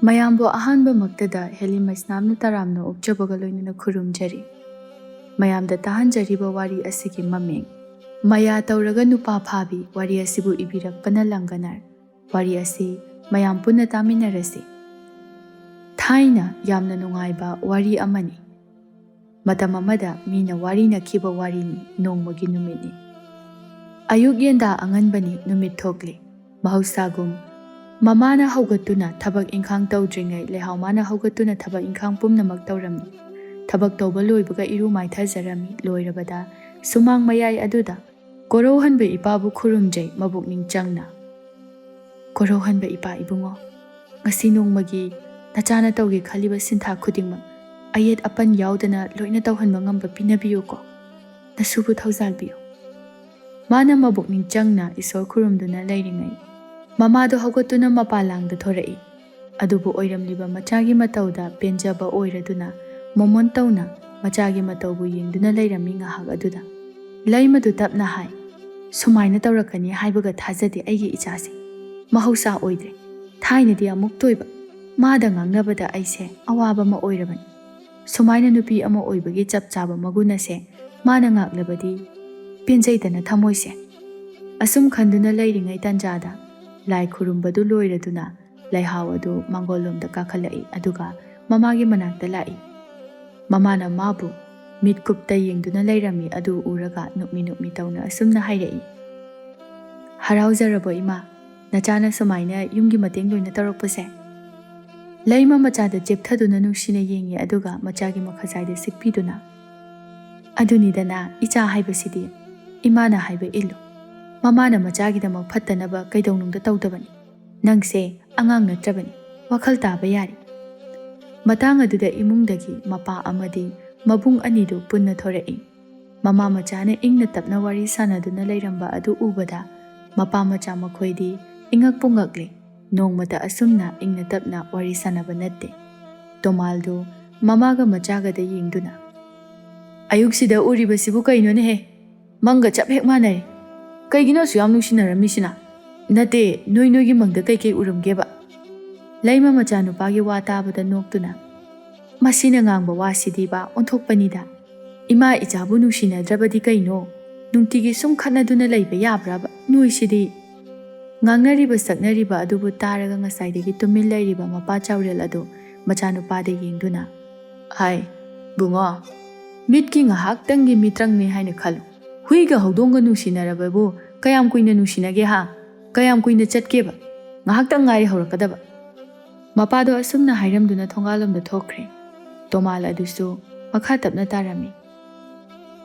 ꯃꯌꯥꯝꯕꯨ ꯑꯍꯥꯟꯕꯃꯛꯇꯗ ꯍꯦꯂꯤ ꯃꯩꯁꯅꯥꯝꯅ ꯇꯔꯥꯝꯅ ꯑꯣꯛꯆꯕꯒ ꯂꯣꯏꯅꯅ ꯈꯨꯔꯨꯝꯖꯔꯤ꯫ ꯃꯌꯥꯝꯗ ꯇꯥꯍꯟꯖꯔꯤꯕ ꯋꯥꯔꯤ ꯑꯁꯤꯒꯤ ꯃꯃꯤꯡ ꯃꯌꯥ ꯇꯧꯔꯒ ꯅꯨꯄꯥ ꯐꯥꯕꯤ ꯋꯥꯔꯤ ꯑꯁꯤꯕꯨ ꯏꯕꯤꯔꯛꯄꯅ ꯂꯪꯒꯅꯔ꯫ ꯋꯥꯔꯤ ꯑꯁꯤ ꯃꯌꯥꯝ ꯄꯨꯟꯅ ꯇꯥꯃꯤꯟꯅꯔꯁꯤ꯫ ꯊꯥꯏꯅ ꯌꯥꯝꯅ ꯅꯨꯡꯉꯥꯏꯕ ꯋꯥꯔꯤ ꯑꯃꯅꯤ꯫ ꯃꯇꯝ ꯑꯃꯗ ꯃꯤꯅ ꯋꯥꯔꯤꯅꯈꯤꯕ ꯋꯥꯔꯤꯅꯤ, ꯅꯣꯡꯃꯒꯤ ꯅꯨꯃꯤꯠꯅꯤ꯫ ꯑꯌꯨꯛ ꯌꯦꯟꯗꯥ ꯑꯉꯟꯕꯅꯤ, ꯅꯨꯃꯤꯠ ꯊꯣꯛꯂꯤ꯫ ꯃꯍꯧꯁꯥꯒꯨꯝ ꯃꯃꯥꯅ ꯍꯧꯒꯠꯇꯨꯅ ꯊꯕꯛ ꯏꯟꯈꯥꯡ ꯇꯧꯗ꯭ꯔꯤꯉꯩ ꯂꯩꯍꯥꯎꯃꯥꯅ ꯍꯧꯒꯠꯇꯨꯅ ꯊꯕꯛ ꯏꯟꯈꯥꯡ ꯄꯨꯝꯅꯃꯛ ꯇꯧꯔꯝꯃꯤ꯫ ꯊꯕꯛ ꯇꯧꯕ ꯂꯣꯏꯕꯒ ꯏꯔꯨ ꯃꯥꯏꯊꯖꯔꯝꯃꯤ꯫ ꯂꯣꯏꯔꯕꯗ ꯁꯨꯃꯥꯡ ꯃꯌꯥꯏ ꯑꯗꯨꯗ ꯀꯣꯔꯧꯍꯟꯕ ꯏꯄꯥꯕꯨ ꯈꯨꯔꯨꯝꯖꯩ ꯃꯕꯨꯛꯅꯤꯡ ꯆꯪꯅ꯫ ꯀꯣꯔꯧꯍꯟꯕ ꯏꯄꯥ ꯏꯕꯨꯡꯉꯣ, ꯉꯁꯤ ꯅꯣꯡꯃꯒꯤ ꯅꯆꯥꯅ ꯇꯧꯒꯦ ꯈꯜꯂꯤꯕ ꯁꯤꯟꯊꯥ ꯈꯨꯗꯤꯡꯃꯛ ꯑꯌꯦꯠ ꯑꯄꯟ ꯌꯥꯎꯗꯅ ꯂꯣꯏꯅ ꯇꯧꯍꯟꯕ ꯉꯝꯕ ꯄꯤꯅꯕꯤꯌꯨꯀꯣ꯫ ꯅꯁꯨꯕꯨ ꯊꯧꯖꯥꯜꯕꯤꯌꯨ꯫ ꯃꯥꯅ ꯃꯕꯨꯛꯅꯤꯡ ꯆꯪꯅ ꯏꯁꯣꯔ ꯈꯨꯔꯨꯝꯗꯨꯅ ꯂꯩꯔꯤꯉꯩ ꯃꯃꯥꯗꯣ ꯍꯧꯒꯠꯇꯨꯅ ꯃꯄꯥꯟꯂꯥꯡꯗ ꯊꯣꯔꯛꯏ꯫ ꯑꯗꯨꯕꯨ ꯑꯣꯏꯔꯝꯂꯤꯕ ꯃꯆꯥꯒꯤ ꯃꯇꯧꯗ ꯄꯦꯟꯖꯕ ꯑꯣꯏꯔꯗꯨꯅ ꯃꯣꯃꯣꯟ ꯇꯧꯅ ꯃꯆꯥꯒꯤ ꯃꯇꯧꯕꯨ ꯌꯦꯡꯗꯨꯅ ꯂꯩꯔꯝꯃꯤ ꯉꯥꯏꯍꯥꯛ ꯑꯗꯨꯗ꯫ ꯂꯩꯃꯗꯨ ꯇꯞꯅ ꯍꯥꯏ, ꯁꯨꯃꯥꯏꯅ ꯇꯧꯔꯛꯀꯅꯤ ꯍꯥꯏꯕꯒ ꯊꯥꯖꯗꯦ ꯑꯩꯒꯤ ꯏꯆꯥꯁꯦ꯫ ꯃꯍꯧꯁꯥ ꯑꯣꯏꯗ꯭ꯔꯦ꯫ ꯊꯥꯏꯅꯗꯤ ꯑꯃꯨꯛ ꯇꯣꯏꯕ ꯃꯥꯗ ꯉꯥꯡꯅꯕꯗ ꯑꯩꯁꯦ ꯑꯋꯥꯕ ꯑꯃ ꯑꯣꯏꯔꯕꯅꯤ꯫ ꯁꯨꯃꯥꯏꯅ ꯅꯨꯄꯤ ꯑꯃ ꯑꯣꯏꯕꯒꯤ ꯆꯞ ꯆꯥꯕ ꯃꯒꯨꯟ ꯑꯁꯦ ꯃꯥꯅ ꯉꯥꯛꯂꯕꯗꯤ ꯄꯦꯟꯖꯩꯗꯅ ꯊꯃꯣꯏꯁꯦ꯫ ꯑꯁꯨꯝ ꯈꯟꯗꯨꯅ ꯂꯩꯔꯤꯉꯩ ꯇꯥꯟꯖꯥꯗ ꯂꯥꯏ ꯈꯨꯔꯨꯝꯕꯗꯨ ꯂꯣꯏꯔꯗꯨꯅ ꯂꯩꯍꯥꯎ ꯑꯗꯨ ꯃꯥꯡꯒꯣꯜꯂꯣꯝꯗ ꯀꯥꯈꯠꯂꯛꯏ, ꯑꯗꯨꯒ ꯃꯃꯥꯒꯤ ꯃꯅꯥꯛꯇ ꯂꯥꯛꯏ꯫ ꯃꯃꯥꯅ ꯃꯥꯕꯨ ꯃꯤꯠꯀꯨꯞꯇ ꯌꯦꯡꯗꯨꯅ ꯂꯩꯔꯝꯃꯤ꯫ ꯑꯗꯨ ꯎꯔꯒ ꯅꯨꯛꯃꯤ ꯅꯨꯛꯃꯤ ꯇꯧꯅ ꯑꯁꯨꯝꯅ ꯍꯥꯏꯔꯛꯏ, ꯍꯔꯥꯎꯖꯔꯕꯣ ꯏꯃꯥ, ꯅꯆꯥꯅ ꯁꯨꯃꯥꯏꯅ ꯌꯨꯝꯒꯤ ꯃꯇꯦꯡ ꯂꯣꯏꯅ ꯇꯧꯔꯛꯄꯁꯦ꯫ ꯂꯩꯃ ꯃꯆꯥꯗ ꯆꯦꯞꯊꯗꯨꯅ ꯅꯨꯡꯁꯤꯅ ꯌꯦꯡꯉꯤ, ꯑꯗꯨꯒ ꯃꯆꯥꯒꯤ ꯃꯈꯖꯥꯏꯗ ꯁꯤꯛꯄꯤꯗꯨꯅ, ꯑꯗꯨꯅꯤꯗꯅ ꯏꯆꯥ ꯍꯥꯏꯕꯁꯤꯗꯤ, ꯏꯃꯥꯅ ꯍꯥꯏꯕ ꯏꯜꯂꯨ꯫ ꯃꯃꯥꯅ ꯃꯆꯥꯒꯤꯗꯃꯛ ꯐꯠꯇꯅꯕ ꯀꯩꯗꯧꯅꯨꯡꯗ ꯇꯧꯗꯕꯅꯤ꯫ ꯅꯪꯁꯦ ꯑꯉꯥꯡ ꯅꯠꯇ꯭ꯔꯕꯅꯤ, ꯋꯥꯈꯜ ꯇꯥꯕ ꯌꯥꯔꯤ꯫ ꯃꯇꯥꯡ ꯑꯗꯨꯗ ꯏꯃꯨꯡꯗꯒꯤ ꯃꯄꯥ ꯑꯃꯗꯤ ꯃꯕꯨꯡ ꯑꯅꯤꯗꯨ ꯄꯨꯟꯅ ꯊꯣꯔꯛꯏ꯫ ꯃꯃꯥ ꯃꯆꯥꯅ ꯏꯪꯅ ꯇꯞꯅ ꯋꯥꯔꯤ ꯁꯥꯟꯅꯗꯨꯅ ꯂꯩꯔꯝꯕ ꯑꯗꯨ ꯎꯕꯗ ꯃꯄꯥ ꯃꯆꯥ ꯃꯈꯣꯏꯗꯤ ꯏꯉꯛꯄꯨ ꯉꯛꯂꯤ꯫ ꯅꯣꯡꯃꯇ ꯑꯁꯨꯝꯅ ꯏꯪꯅ ꯇꯞꯅ ꯋꯥꯔꯤ ꯁꯥꯟꯅꯕ ꯅꯠꯇꯦ꯫ ꯇꯣꯃꯥꯜꯗꯨ ꯃꯃꯥꯒ ꯃꯆꯥꯒꯗ ꯌꯦꯡꯗꯨꯅ, ꯑꯌꯨꯛꯁꯤꯗ ꯎꯔꯤꯕꯁꯤꯕꯨ ꯀꯩꯅꯣꯅꯦꯍꯦ, ꯃꯪꯒ ꯆꯞ ꯍꯦꯛ ꯃꯥꯟꯅꯔꯦ꯫ ꯀꯩꯒꯤꯅꯣ ꯑꯁꯨꯛ ꯌꯥꯝ ꯅꯨꯡꯁꯤꯅꯔꯝꯃꯤꯁꯤꯅ? ꯅꯠꯇꯦ, ꯅꯣꯏꯒꯤ ꯃꯪꯗ ꯀꯩꯀꯩ ꯎꯔꯝꯒꯦꯕ? ꯂꯩꯃ ꯃꯆꯥꯅꯨꯄꯥꯒꯤ ꯋꯥ ꯇꯥꯕꯗ ꯅꯣꯛꯇꯨꯅ, ꯃꯁꯤꯅ ꯉꯥꯡꯕ ꯋꯥꯁꯤꯗꯤꯕ ꯑꯣꯟꯊꯣꯛꯄꯅꯤꯗ꯫ ꯏꯃꯥ ꯏꯆꯥꯕꯨ ꯅꯨꯡꯁꯤꯅꯗ꯭ꯔꯕꯗꯤ ꯀꯩꯅꯣ? ꯅꯨꯡꯇꯤꯒꯤ ꯁꯨꯝ ꯈꯠꯅꯗꯨꯅ ꯂꯩꯕ ꯌꯥꯕ꯭ꯔꯕ ꯅꯣꯏꯁꯤꯗꯤ? ꯉꯥꯡꯅꯔꯤꯕ ꯁꯛꯅꯔꯤꯕ ꯑꯗꯨꯕꯨ ꯇꯥꯔꯒ ꯉꯁꯥꯏꯗꯒꯤ ꯇꯨꯃꯤꯟ ꯂꯩꯔꯤꯕ ꯃꯄꯥ ꯆꯥꯎꯔꯦꯜ ꯑꯗꯨ ꯃꯆꯥꯅꯨꯄꯥꯗ ꯌꯦꯡꯗꯨꯅ, ꯍꯥꯏ ꯕꯨꯡꯉꯣ, ꯃꯤꯠꯀꯤ ꯉꯥꯏꯍꯥꯛꯇꯪꯒꯤ ꯃꯤꯇ꯭ꯔꯪꯅꯤ ꯍꯥꯏꯅ ꯈꯜꯂꯨ꯫ ꯍꯨꯏꯒ ꯍꯧꯗꯣꯡꯒ ꯅꯨꯡꯁꯤꯅꯔꯕꯕꯨ ꯀꯌꯥꯝ ꯀꯨꯏꯅ ꯅꯨꯡꯁꯤꯅꯒꯦ ꯍꯥ? ꯀꯌꯥꯝ ꯀꯨꯏꯅ ꯆꯠꯀꯦꯕ? ꯉꯥꯏꯍꯥꯛꯇꯪ ꯉꯥꯏꯔꯤ ꯍꯧꯔꯛꯀꯗꯕ꯫ ꯃꯄꯥꯗꯣ ꯑꯁꯨꯝꯅ ꯍꯥꯏꯔꯝꯗꯨꯅ ꯊꯣꯡꯒꯥꯜꯂꯣꯝꯗ ꯊꯣꯛꯈ꯭ꯔꯦ꯫ ꯇꯣꯃꯥꯜ ꯑꯗꯨꯁꯨ ꯃꯈꯥ ꯇꯞꯅ ꯇꯥꯔꯝꯃꯤ꯫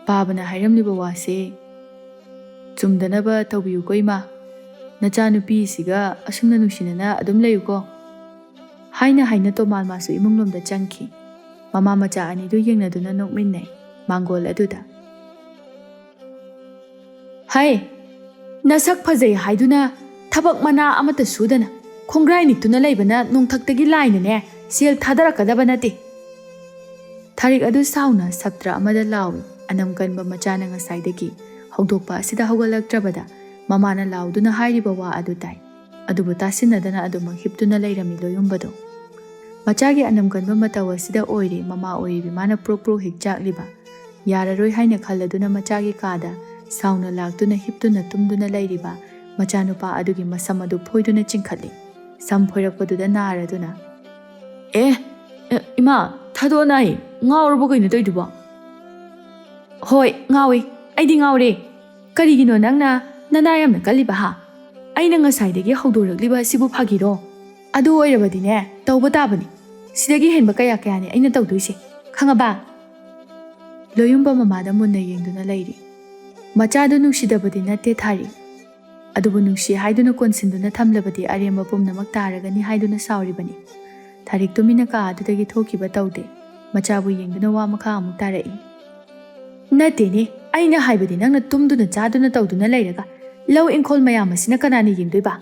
ꯄꯥꯕꯅ ꯍꯥꯏꯔꯝꯂꯤꯕ ꯋꯥꯁꯦ ꯆꯨꯝꯗꯅꯕ ꯇꯧꯕꯤꯌꯨꯀꯣ ꯏꯃꯥ꯫ ꯅꯆꯥꯅꯨꯄꯤꯁꯤꯒ ꯑꯁꯨꯝꯅ ꯅꯨꯡꯁꯤꯅꯅ ꯑꯗꯨꯝ ꯂꯩꯌꯨꯀꯣ꯫ ꯍꯥꯏꯅ ꯍꯥꯏꯅ ꯇꯣꯃꯥꯜ ꯃꯥꯁꯨ ꯏꯃꯨꯡꯂꯣꯝꯗ ꯆꯪꯈꯤ꯫ ꯃꯃꯥ ꯃꯆꯥ ꯑꯅꯤꯗꯨ ꯌꯦꯡꯅꯗꯨꯅ ꯅꯣꯛꯃꯤꯟꯅꯩ ꯃꯥꯡꯒꯣꯜ ꯑꯗꯨꯗ꯫ ꯍꯩ, ꯅꯁꯛ ꯐꯖꯩ ꯍꯥꯏꯗꯨꯅ ꯊꯕꯛ ꯃꯅꯥ ꯑꯃꯠꯇ ꯁꯨꯗꯅ ꯈꯣꯡꯒ꯭ꯔꯥꯏ ꯅꯤꯛꯇꯨꯅ ꯂꯩꯕꯅ ꯅꯣꯡꯊꯛꯇꯒꯤ ꯂꯥꯏꯅꯅꯦ ꯁꯦꯜ ꯊꯥꯗꯔꯛꯀꯗꯕ ꯅꯠꯇꯦ꯫ ꯊꯥꯔꯤꯛ ꯑꯗꯨ ꯁꯥꯎꯅ ꯁꯞꯇ꯭ꯔ ꯑꯃꯗ ꯂꯥꯎꯏ꯫ ꯑꯅꯝ ꯀꯟꯕ ꯃꯆꯥꯅ ꯉꯁꯥꯏꯗꯒꯤ ꯍꯧꯗꯣꯛꯄ ꯑꯁꯤꯗ ꯍꯧꯒꯠꯂꯛꯇ꯭ꯔꯕꯗ ꯃꯃꯥꯅ ꯂꯥꯎꯗꯨꯅ ꯍꯥꯏꯔꯤꯕ ꯋꯥ ꯑꯗꯨ ꯇꯥꯏ꯫ ꯑꯗꯨꯕꯨ ꯇꯥꯁꯤꯟꯅꯗꯅ ꯑꯗꯨꯃꯛ ꯍꯤꯞꯇꯨꯅ ꯂꯩꯔꯝꯃꯤ ꯂꯣꯌꯨꯝꯕꯗꯣ꯫ ꯃꯆꯥꯒꯤ ꯑꯅꯝ ꯀꯟꯕ ꯃꯇꯧ ꯑꯁꯤꯗ ꯑꯣꯏꯔꯦ ꯃꯃꯥ ꯑꯣꯏꯔꯤꯕꯤ ꯃꯥꯅ ꯄ꯭ꯔꯣꯛ ꯄ꯭ꯔꯣꯛ ꯍꯦꯛ ꯆꯥꯛꯂꯤꯕ꯫ ꯌꯥꯔꯔꯣꯏ ꯍꯥꯏꯅ ꯈꯜꯂꯗꯨꯅ ꯃꯆꯥꯒꯤ ꯀꯥꯗ ꯁꯥꯎꯅ ꯂꯥꯛꯇꯨꯅ ꯍꯤꯞꯇꯨꯅ ꯇꯨꯝꯗꯨꯅ ꯂꯩꯔꯤꯕ ꯃꯆꯥꯅꯨꯄꯥ ꯑꯗꯨꯒꯤ ꯃꯁꯝ ꯑꯗꯨ ꯐꯣꯏꯗꯨꯅ ꯆꯤꯡꯈꯠꯂꯤ꯫ ꯁꯝ ꯐꯣꯏꯔꯛꯄꯗꯨꯗ ꯅꯥꯔꯗꯨꯅ, ꯏꯃꯥ ꯊꯥꯗꯣꯛꯑꯣꯅ, ꯑꯩ ꯉꯥꯎꯔꯕꯣ ꯀꯩꯅꯣ ꯇꯧꯏꯗꯨꯕꯣ? ꯍꯣꯏ ꯉꯥꯎꯏ, ꯑꯩꯗꯤ ꯉꯥꯎꯔꯦ꯫ ꯀꯔꯤꯒꯤꯅꯣ ꯅꯪꯅ ꯅꯅꯥ ꯌꯥꯝꯅ ꯀꯜꯂꯤꯕ ꯍꯥ? ꯑꯩꯅ ꯉꯁꯥꯏꯗꯒꯤ ꯍꯧꯗꯣꯔꯛꯂꯤꯕ ꯑꯁꯤꯕꯨ ꯐꯥꯒꯤꯔꯣ? ꯑꯗꯨ ꯑꯣꯏꯔꯕꯗꯤꯅꯦ ꯇꯧꯕ ꯇꯥꯕꯅꯤ꯫ ꯁꯤꯗꯒꯤ ꯍꯦꯟꯕ ꯀꯌꯥꯅꯤ ꯑꯩꯅ ꯇꯧꯗꯣꯏꯁꯦ, ꯈꯪꯉꯕ? ꯂꯣꯌꯨꯝꯕ ꯃꯃꯥꯗ ꯃꯨꯟꯅ ꯌꯦꯡꯗꯨꯅ ꯂꯩꯔꯤ꯫ ꯃꯆꯥꯗꯨ ꯅꯨꯡꯁꯤꯗꯕꯗꯤ ꯅꯠꯇꯦ ꯊꯥꯔꯤ, ꯑꯗꯨꯕꯨ ꯅꯨꯡꯁꯤ ꯍꯥꯏꯗꯨꯅ ꯀꯣꯟꯁꯤꯟꯗꯨꯅ ꯊꯝꯂꯕꯗꯤ ꯑꯔꯦꯝꯕ ꯄꯨꯝꯅꯃꯛ ꯇꯥꯔꯒꯅꯤ ꯍꯥꯏꯗꯨꯅ ꯁꯥꯎꯔꯤꯕꯅꯤ꯫ ꯊꯥꯔꯤꯛ ꯇꯨꯃꯤꯟꯅ ꯀꯥ ꯑꯗꯨꯗꯒꯤ ꯊꯣꯛꯈꯤꯕ ꯇꯧꯗꯦ꯫ ꯃꯆꯥꯕꯨ ꯌꯦꯡꯗꯨꯅ ꯋꯥ ꯃꯈꯥ ꯑꯃꯨꯛ ꯇꯥꯔꯛꯏ꯫ ꯅꯠꯇꯦꯅꯦ, ꯑꯩꯅ ꯍꯥꯏꯕꯗꯤ ꯅꯪꯅ ꯇꯨꯝꯗꯨꯅ ꯆꯥꯗꯨꯅ ꯇꯧꯗꯨꯅ ꯂꯩꯔꯒ ꯂꯧ ꯏꯪꯈꯣꯜ ꯃꯌꯥꯝ ꯑꯁꯤꯅ ꯀꯅꯥꯅ ꯌꯦꯡꯗꯣꯏꯕ?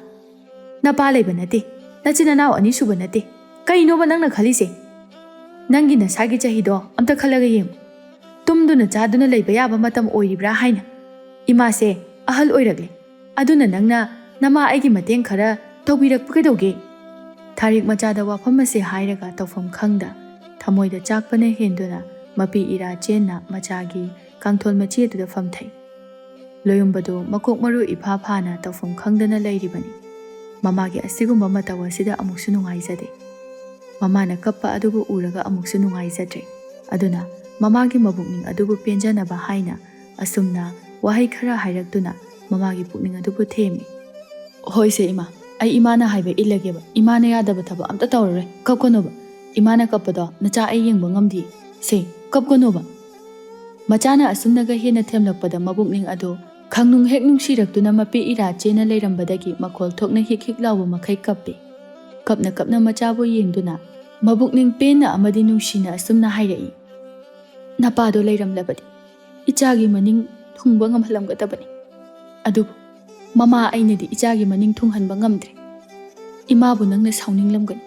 ꯅꯄꯥ ꯂꯩꯕ ꯅꯠꯇꯦ, ꯅꯆꯤꯟ ꯅꯅꯥꯎ ꯑꯅꯤ ꯁꯨꯕ ꯅꯠꯇꯦ, ꯀꯩꯅꯣꯕ ꯅꯪꯅ ꯈꯜꯂꯤꯁꯦ? ꯅꯪꯒꯤ ꯅꯁꯥꯒꯤ ꯆꯍꯤꯗꯣ ꯑꯝꯇ ꯈꯜꯂꯒ ꯌꯦꯡꯉꯨ꯫ ꯇꯨꯝꯗꯨꯅ ꯆꯥꯗꯨꯅ ꯂꯩꯕ ꯌꯥꯕ ꯃꯇꯝ ꯑꯣꯏꯔꯤꯕ꯭ꯔꯥ ꯍꯥꯏꯅ? ꯏꯃꯥꯁꯦ ꯑꯍꯜ ꯑꯣꯏꯔꯛꯂꯦ, ꯑꯗꯨꯅ ꯅꯪꯅ ꯅꯃꯥ ꯑꯩꯒꯤ ꯃꯇꯦꯡ ꯈꯔ ꯇꯧꯕꯤꯔꯛꯄ ꯀꯩꯗꯧꯒꯦ? Tharik machada wafam ase hairaga tawfam khangda thamoida chakpana henduna mapi ira chenna machagi kangthol machi aduda famthai. Loyumbado makok maru ipha phana tawfam khangdana leiribani. Mamagi asigumba matawa asida amuksu nungaizade. Mamana kappa adubu uraga amuksu nungaizadre. Aduna mamagi mabukning adubu penjanaba haina asumna wahai khara hairakduna mamagi pukning adubu themi. Hoi se ima. Ai imana haiba illageba. Imana yadaba thaba amta tawrare. Kapkonoba. Imana kapado nacha ai yengba ngamdi. Se kapkonoba. Machana asumnaga hena themlakpada mabukning adu khangnung hek nungsirakduna mapi ira chena leirambadagi makhol thokna hik lawa makhai kappe. Kapna machabu yengduna mabukning pena amadi nungsina asumna hairai. Napado leiramlabadi. Ichagi maning thungba ngamhalamgadabani. Adubu mama ainadi ichagi maning thunghanba ngamdre. Imabu nangna sauninglamgani.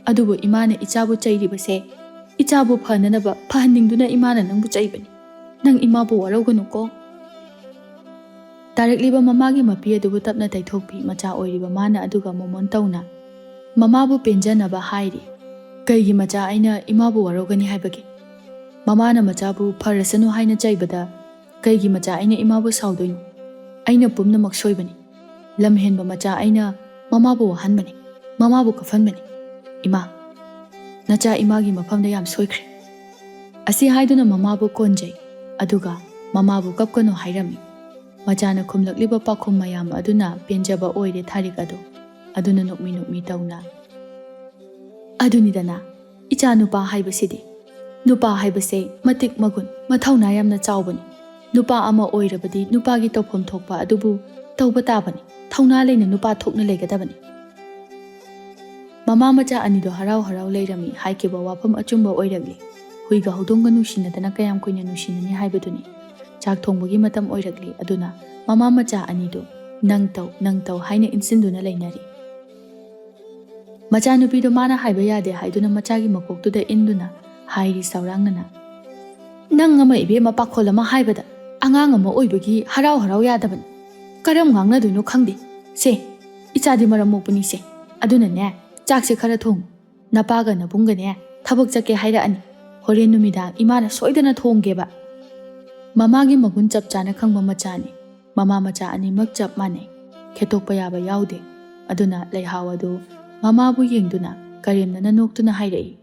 Adubu imana ichabu chairibase ichabu phananaba phahaningduna imana nangbu chaibani. Nang imabu warauganuko. Tarakliba mamagi mapi adubu tapna taithokpi macha oiriba mana aduga momon tauna. Mamabu penjanaba hairi. Kaigi macha aina imabu waraugani haibagi. Mamana machabu pharasanu haina chaibada kaigi macha aina imabu saudoinu. Aina pumna maksoibani. Lamhenba macha aina mamabu wahanbani. Mamabu kafanbani. Ima. Nacha imagi mafamda yam soikre. Asi haiduna mamabu konjay. Aduga mamabu kapkano hairami. Machana kumlakliba pakhum mayam aduna penjaba oire tharik adu. Aduna nukmi tauna. Adunidana. Icha nupa haibasidi. Nupa haibase matik magun mathauna yamna chawbani. Nupa ama oirabadi nupa gi tawpham thokpa adubu tawba tabani. Thauna leina nupa thokna legadabani. Mama macha anido harau leirami haikeba wafam achumba oiragli. Huiga hodonga nushinadana kayam koina nushinani haibaduni. Chak thongbagi matam oiragli aduna mama macha anido nang taw haina insinduna leinari. Macha nupido mana haiba yade haiduna machagi makoktuda induna hairi saurangnana. Nang ama ibe mapakhola ma haibada angang ama oibagi harau yadabani. Karam ngangnaduno khangde. Se ichadi maram mokpani se. Aduna ne chakse khara thong. Napaga nabunga ne thabak chake haira ani. Horen numidang imana soidana thonggeba. Mamagi magun chap chana khangba machani. Mama macha ani mak chap mane. Khetokpa yaba yaude. Aduna leihaw adu mama bu yengduna karemna nanoktuna hairai.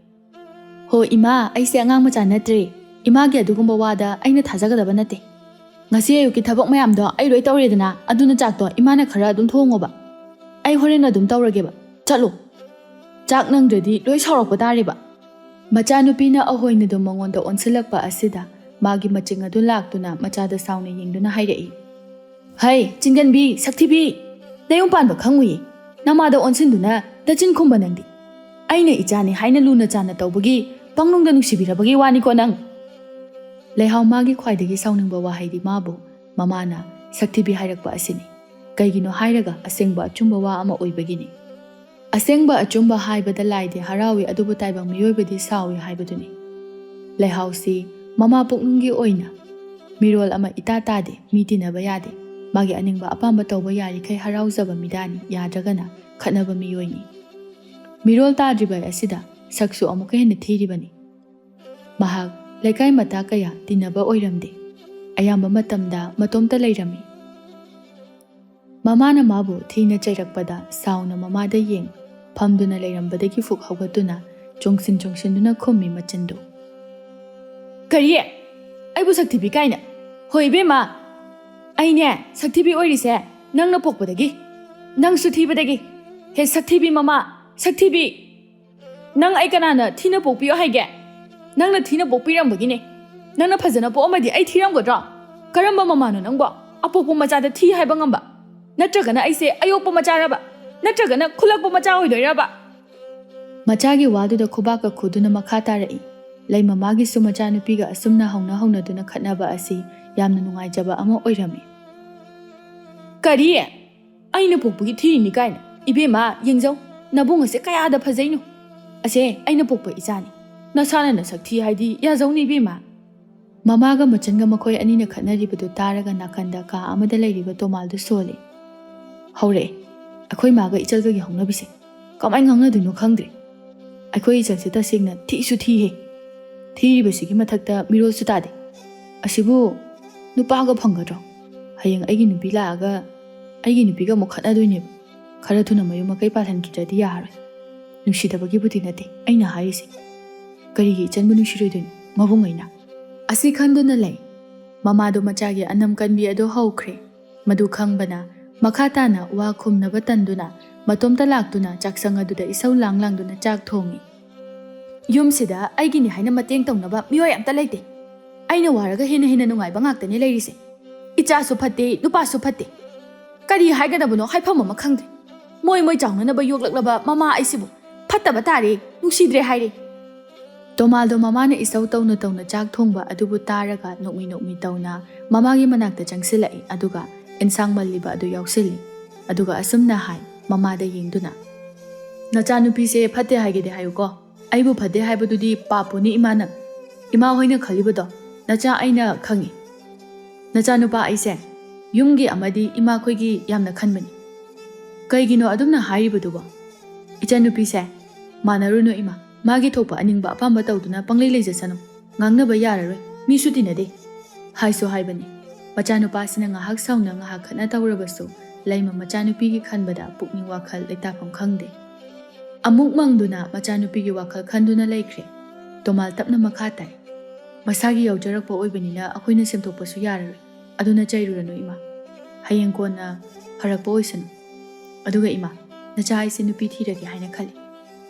Ho ima aise angang macha natre. Imagi adugumba wada aina thajagadaba nate. Ngasi ayuki thabak mayamdo ai loi tawredana aduna chakto imana khara adum thongoba. Ai horen adum tawrageba. Chalo. Chak nangdradi loi saurakpa tariba. Macha nupina ahoina do mangonda onsilakpa asida magi maching adu laktuna machada sauna yengduna hairai. Hai chinganbi saktibi nayong panba khangui namada onsinduna dachin khumba nangdi. Aina ichani haina luna chana tawbagi pangnungda nuksibirabagi wani ko nang. Leihaw magi khwaidagi sauningba wahaidi mabu mamana saktibi hairakpa asini. Kaigino hairaga asengba achumba wa ama oibagini. Asengba achumba haibada laide harawi adubu taibang miyoibadi sawi haibaduni. Leihaw si mama puknungi oina. Mirol ama itatade mitinaba yade. Magi aningba apamba tawba yari kay harawzaba midani yadragana khatnaba miyoini. Mirol tadriba asida saksu amuka hena thiribani. Mahag laikai mata kaya tinaba oiramde. Ayamba matamda matomta leirami. Mamana mabu thina chairakpada sauna mamada yeng phamduna leirambadagi fuk hawgatuna chongsin khummi machandu. Kariye aibu saktibi kaina hoibe ma aine saktibi oirise nangna pokpadagi nang suthibadagi he saktibi mama saktibi nang ai kanana thina pokpiyo haige nangna thina pokpirambagine nangna phajana pokmadi ai thiramgadra karamba mamano nangba apokpo machada thi haiba ngamba natragana aise ayokpo macharaba natragana khulakpo macha hoidoiraba. Machagi waduda khubaka khuduna makha tarai. Lai mamagi su macha nupiga asumna hauna duna khatnaba asi yamna nungaijaba ama oirami. Kariye aina pokpagi thini kaina ibema yengjaw nabung ase kayada phajainu ase aina pokpa ichani nasana nasak thi haidi yazawni ibema. Mamaga machanga makhoi anina khatnaribadu taraga nakanda ka amada leiriba tomaldu sole. Haure akhoi maga ichalga gi hongnabise Kamai ngangnadino khangdre. Akhoi ichase tasengna thisu thihe. Thiribasigi mathakta mirolsu tade. Asibu nupaga phangadro. Hayang aigi nupi laaga aigi nupiga mo khatnadoineba. Khara thuna mayuma kai palhankidadi yaroi. Nungsidabagi budi nate aina hairisi. Karigi ichanbu nungsiroidoni mabungaina. Asi khanduna lay. Mamado machagi anam kanbi ado hawkre. Madu khangbana makhatana wa khumnaba tanduna matomta laktuna chaksang aduda isau langlangduna chak thongi. Yumsida aigini haina mateng tawnaba miyoy amta laite. Aina waraga hena nungaiba ngaktani lairise. Ichasu phatte nupasu phatte. Kari haigadabano haifam ama khangdre. Moi chawnanaba yoklaklaba mama aisibu phattaba tare nungsidre haire. Tomaldo mamana isau tawna chak thongba adubu taraga nokmi tawna mamagi manakta changsilai aduga ensang malliba adu yausilli aduga asumna hai mamada yengduna. Nachanupi se phatte haigede hayuko. Aibu phatte haibadudi papuni imana. Ima hoina khalibado nacha aina khangi. Nachanupa aise yumgi amadi ima khoigi yamna khanbani. Kaigino adumna haibaduba. Ichanupi se manaruno ima magi thopa aningba apamba tawduna panglei leijasanu ngangnaba yararoi misu tinade haiso haibani. Machanupa sina ngahak sauna ngahak khana tawrabasu laima machanupi gi khanbada pukning wakhal leitapam khangde. Amuk mangduna machanupi gi wakhal khanduna laikre. Tomal tapna makha tai. Masagi yaujarakpa oibanina akhoina semthokpasu yararoi. Aduna chairuranu ima. Hayeng kona harakpa oisanu. Aduga ima nacha aise nupi thirage haina khali.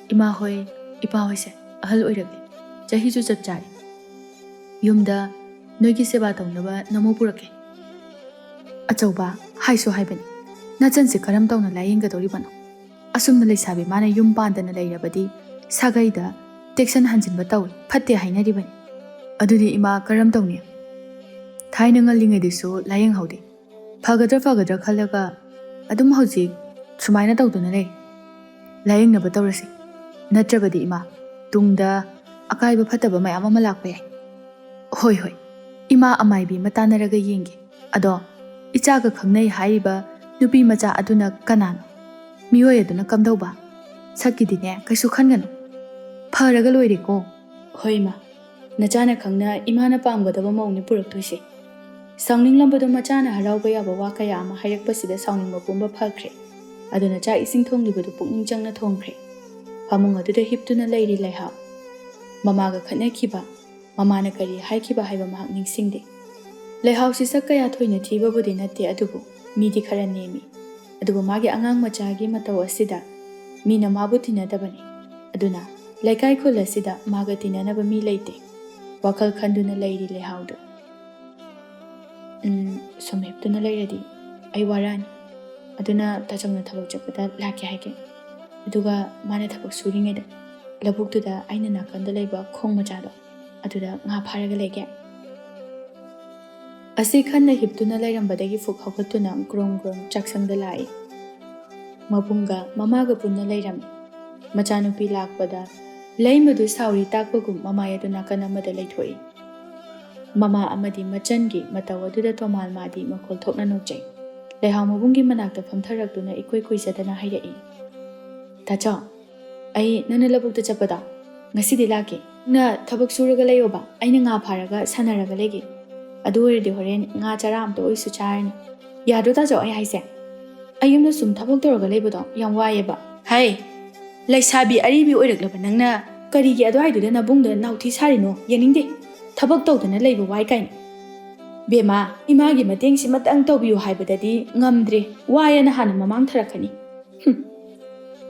Ima hoi ipa hoise ahal oiragli. Chahisu chap chari. Yumda noigi seba tawnaba namo purake. Achauba haiso haibani. Nachanse karam tawna layenggadoribano. Asumna leisabi mana yum pandana leirabadi sagaida tekshan hanjinba tawi phatte hainaribani. Adudi ima karam tawni. Thaina ngalingaidisu layeng haude. Fagadra khalaga adum hauji sumaina tawduna lei. Layeng naba tawrasi. Natrabadi ima tungda akaiba phattaba mayam ama lakpa yai. Hoi. Ima amaibi matanaraga yengi. Ado ichaga khangnai haiba nupi macha aduna kanano. Miyoy aduna kamdauba. Sakidine kaisu khangano. Pharaga loireko. Hoi ma. Nachana khangna imana pamgadaba mauni puraktoise. Sawning lambado machana harauba yaba wakaya ama hairakpasida sawning mapumba phakre. Aduna cha ising thonglibadu pukning changna thongkre. Pamung aduda hiptuna lairi laihau. Mamaga khatnakiba. Mamana kari haikiba haiba mahak ningsingde. Laihau si sakaya thoina thiba budi natte adubu midi khara nemi. Adubu magi angang machagi mataw asida mina mabu tinadabani. Aduna laikai khul asida maga tinanaba mi leite. Wakal khanduna lairi laihaudu. Sumhiptuna lairadi ai warani. Aduna tachangna thabak chakpada laki haike. Aduga mana thabak suringeda labuktuda aina nakanda laiba khong machado aduda nga pharaga lege. Asi khanna hiptuna lairambadagi fuk hawkatuna grong chaksangda lai. Mabunga mamaga punna lairam. Machanupi lakpada laimadu sauri takpagum mamayadu nakana amada laithoi. Mama amadi machangi mataw aduda tomal madi makhol thokna nokjai. Laihau mabungi manakta famtharakduna ikoi kuisadana hairei. Tacho, ai nana labukta chapada ngasidi lake na thabak suraga layoba aina nga pharaga sanaraga lege. Adu oirdi horen nga chara amta oisu charani. Yado tacho ai haise. Ayumna sum thabak toraga laibodo yam wayeba. Hai, laisabi aribi oiraglaba nangna karigi adwaiduda nabungda nauthi sarino yaningde. Thabak tawdana laiba wai kaini. Bema imagi matengsi matang tawbiyu haibadadi ngamdre wayana hana mamang tharakani.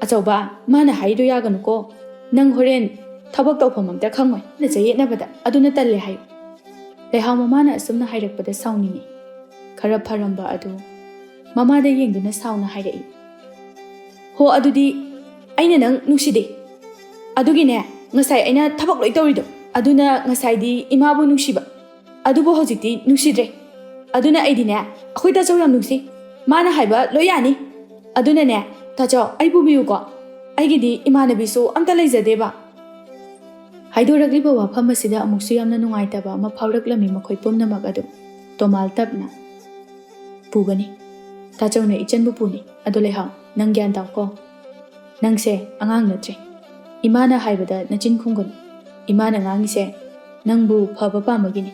Achauba mana haido yaganuko nang horen thabak tawpham amta khangoi na chayetnabada aduna talle hayo. Laihau mamana asumna hairakpada sawningi. Khara pharamba adu mamada yengduna sawna hairai. Ho adudi aina nang nungside. Adugine ngasai aina thabak loi tawrido. Aduna ngasai di imabu nungsiba. Adubo hojikti nungsidre. Aduna aidine akhoi ta chaw yam nungsi. Mana haiba loyani. Aduna ne tacho aibu biyuko. Aigidi imanabisu amta leijadeba. Haidoragliba wafam asida amuksu yamna nungaitaba ama phawraklami makhoi pumnamak adu tomal tapna pugani. Tacho na ichanbu puni adu leha nang gyan tawko. Nangse angang natre. Imana haibada nachin khunggun. Imana ngangise nangbu phaba pamagini.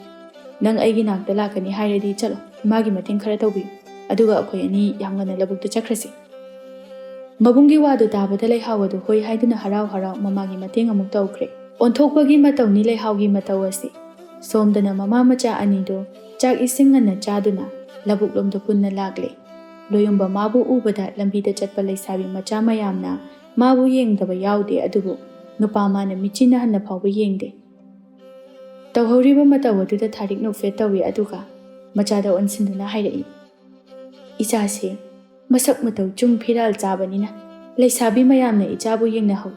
Nang aigi nakta lakani hairadi chalo. Imagi mateng khara tawbiyu. Aduga akhoi ani yamgana labukta chakrasi. Mabungi wadu tabada leihawadu hoi haiduna harau harau mamagi mateng amuk tawkre. Onthokpagi matau ni leihawgi matau asi. Somdana mama macha anido chak ising ngana chaduna labuk lomda punna lagle. Loyumba mabu ubada lambida chatpa leisabi macha mayamna mabu yengdaba yaude adubu nupa mana michina hanna phawba yengde. Tawhoriba matau aduda tharik nokfe tawi aduga machada onsinduna hairai. Ichase masak matau chung phiral chabanina leisabi mayamna ichabu yengna hau.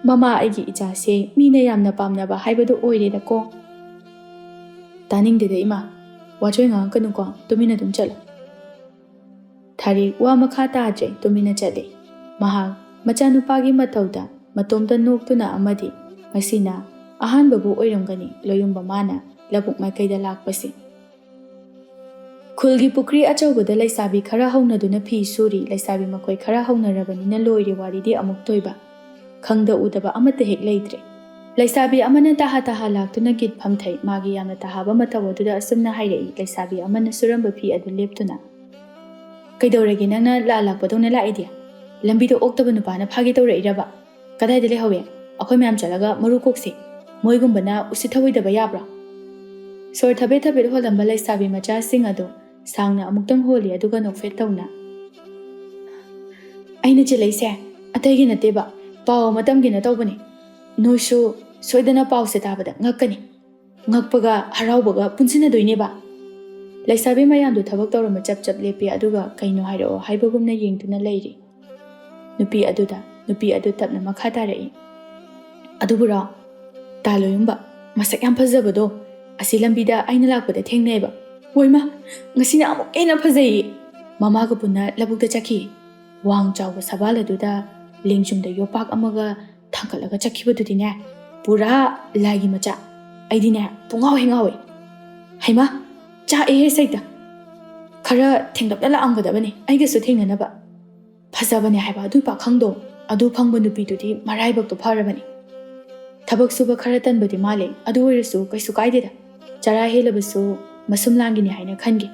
Mama aigi ichase mina yamna pamnaba haibadu oireda ko. Taningdeda ima wachoi ngang kanuko tumina dum chalo. Thari wa makha taje tumina chale. Mahang machanupagi matauda matomda noktuna amadi masina ahanbabu oiramgani loyumba mana labuk maikaida lakpasi. Khulgi pukri achawbada leisabi khara haunaduna phi suri leisabi makoi khara haunarabanina loire waridi amuk toiba. Khangda udaba amata hek leitre. Leisabi amana taha taha laktuna git phamthai magi yamna tahaba matawaduda asumna hairai leisabi amana suramba phi adu leptuna. Kaidoragi nangna la lakpadona la idea. Lambido oktaba nupana phagi tawra iraba. Kadaida lehawe akhoi mayam chalaga maru kokse. Moigumbana usithawoidaba yabra. Sor thabe thabe holamba leisabi macha sing adu sangna amuktang holi aduga nokfe tawna. Aina cheleise ataigi nateba. Pao matamgina tawbani. Noisu soidana pao se tabada ngakani. Ngakpaga haraubaga punsina doineba. Leisabi mayamdu thabak tawrama chap chap lepi aduga kaino hairo haibagumna yengtuna leiri. Nupi adu tapna makha tarai. Adubura taloyumba masak yam phajabado asi lambida aina lakpada thengnaiba. Woima ngasina amuk ena phajai. Mamaga punna labukta chakhi. Wang chawba sabala duda lengchumda yopak amaga thangkalaga chakhibadudine pura lagi macha aidine pungaw hengawe. Haima cha ehe saita khara thengdapna la amgadabani aigasu thengnanaba phajabani haiba adu pakhangdo adu phangba nupidudi maraibak to pharabani thabak suba khara tanbadi male adu oirasu kaisu kaideda chara helabasu masum langini haina khangi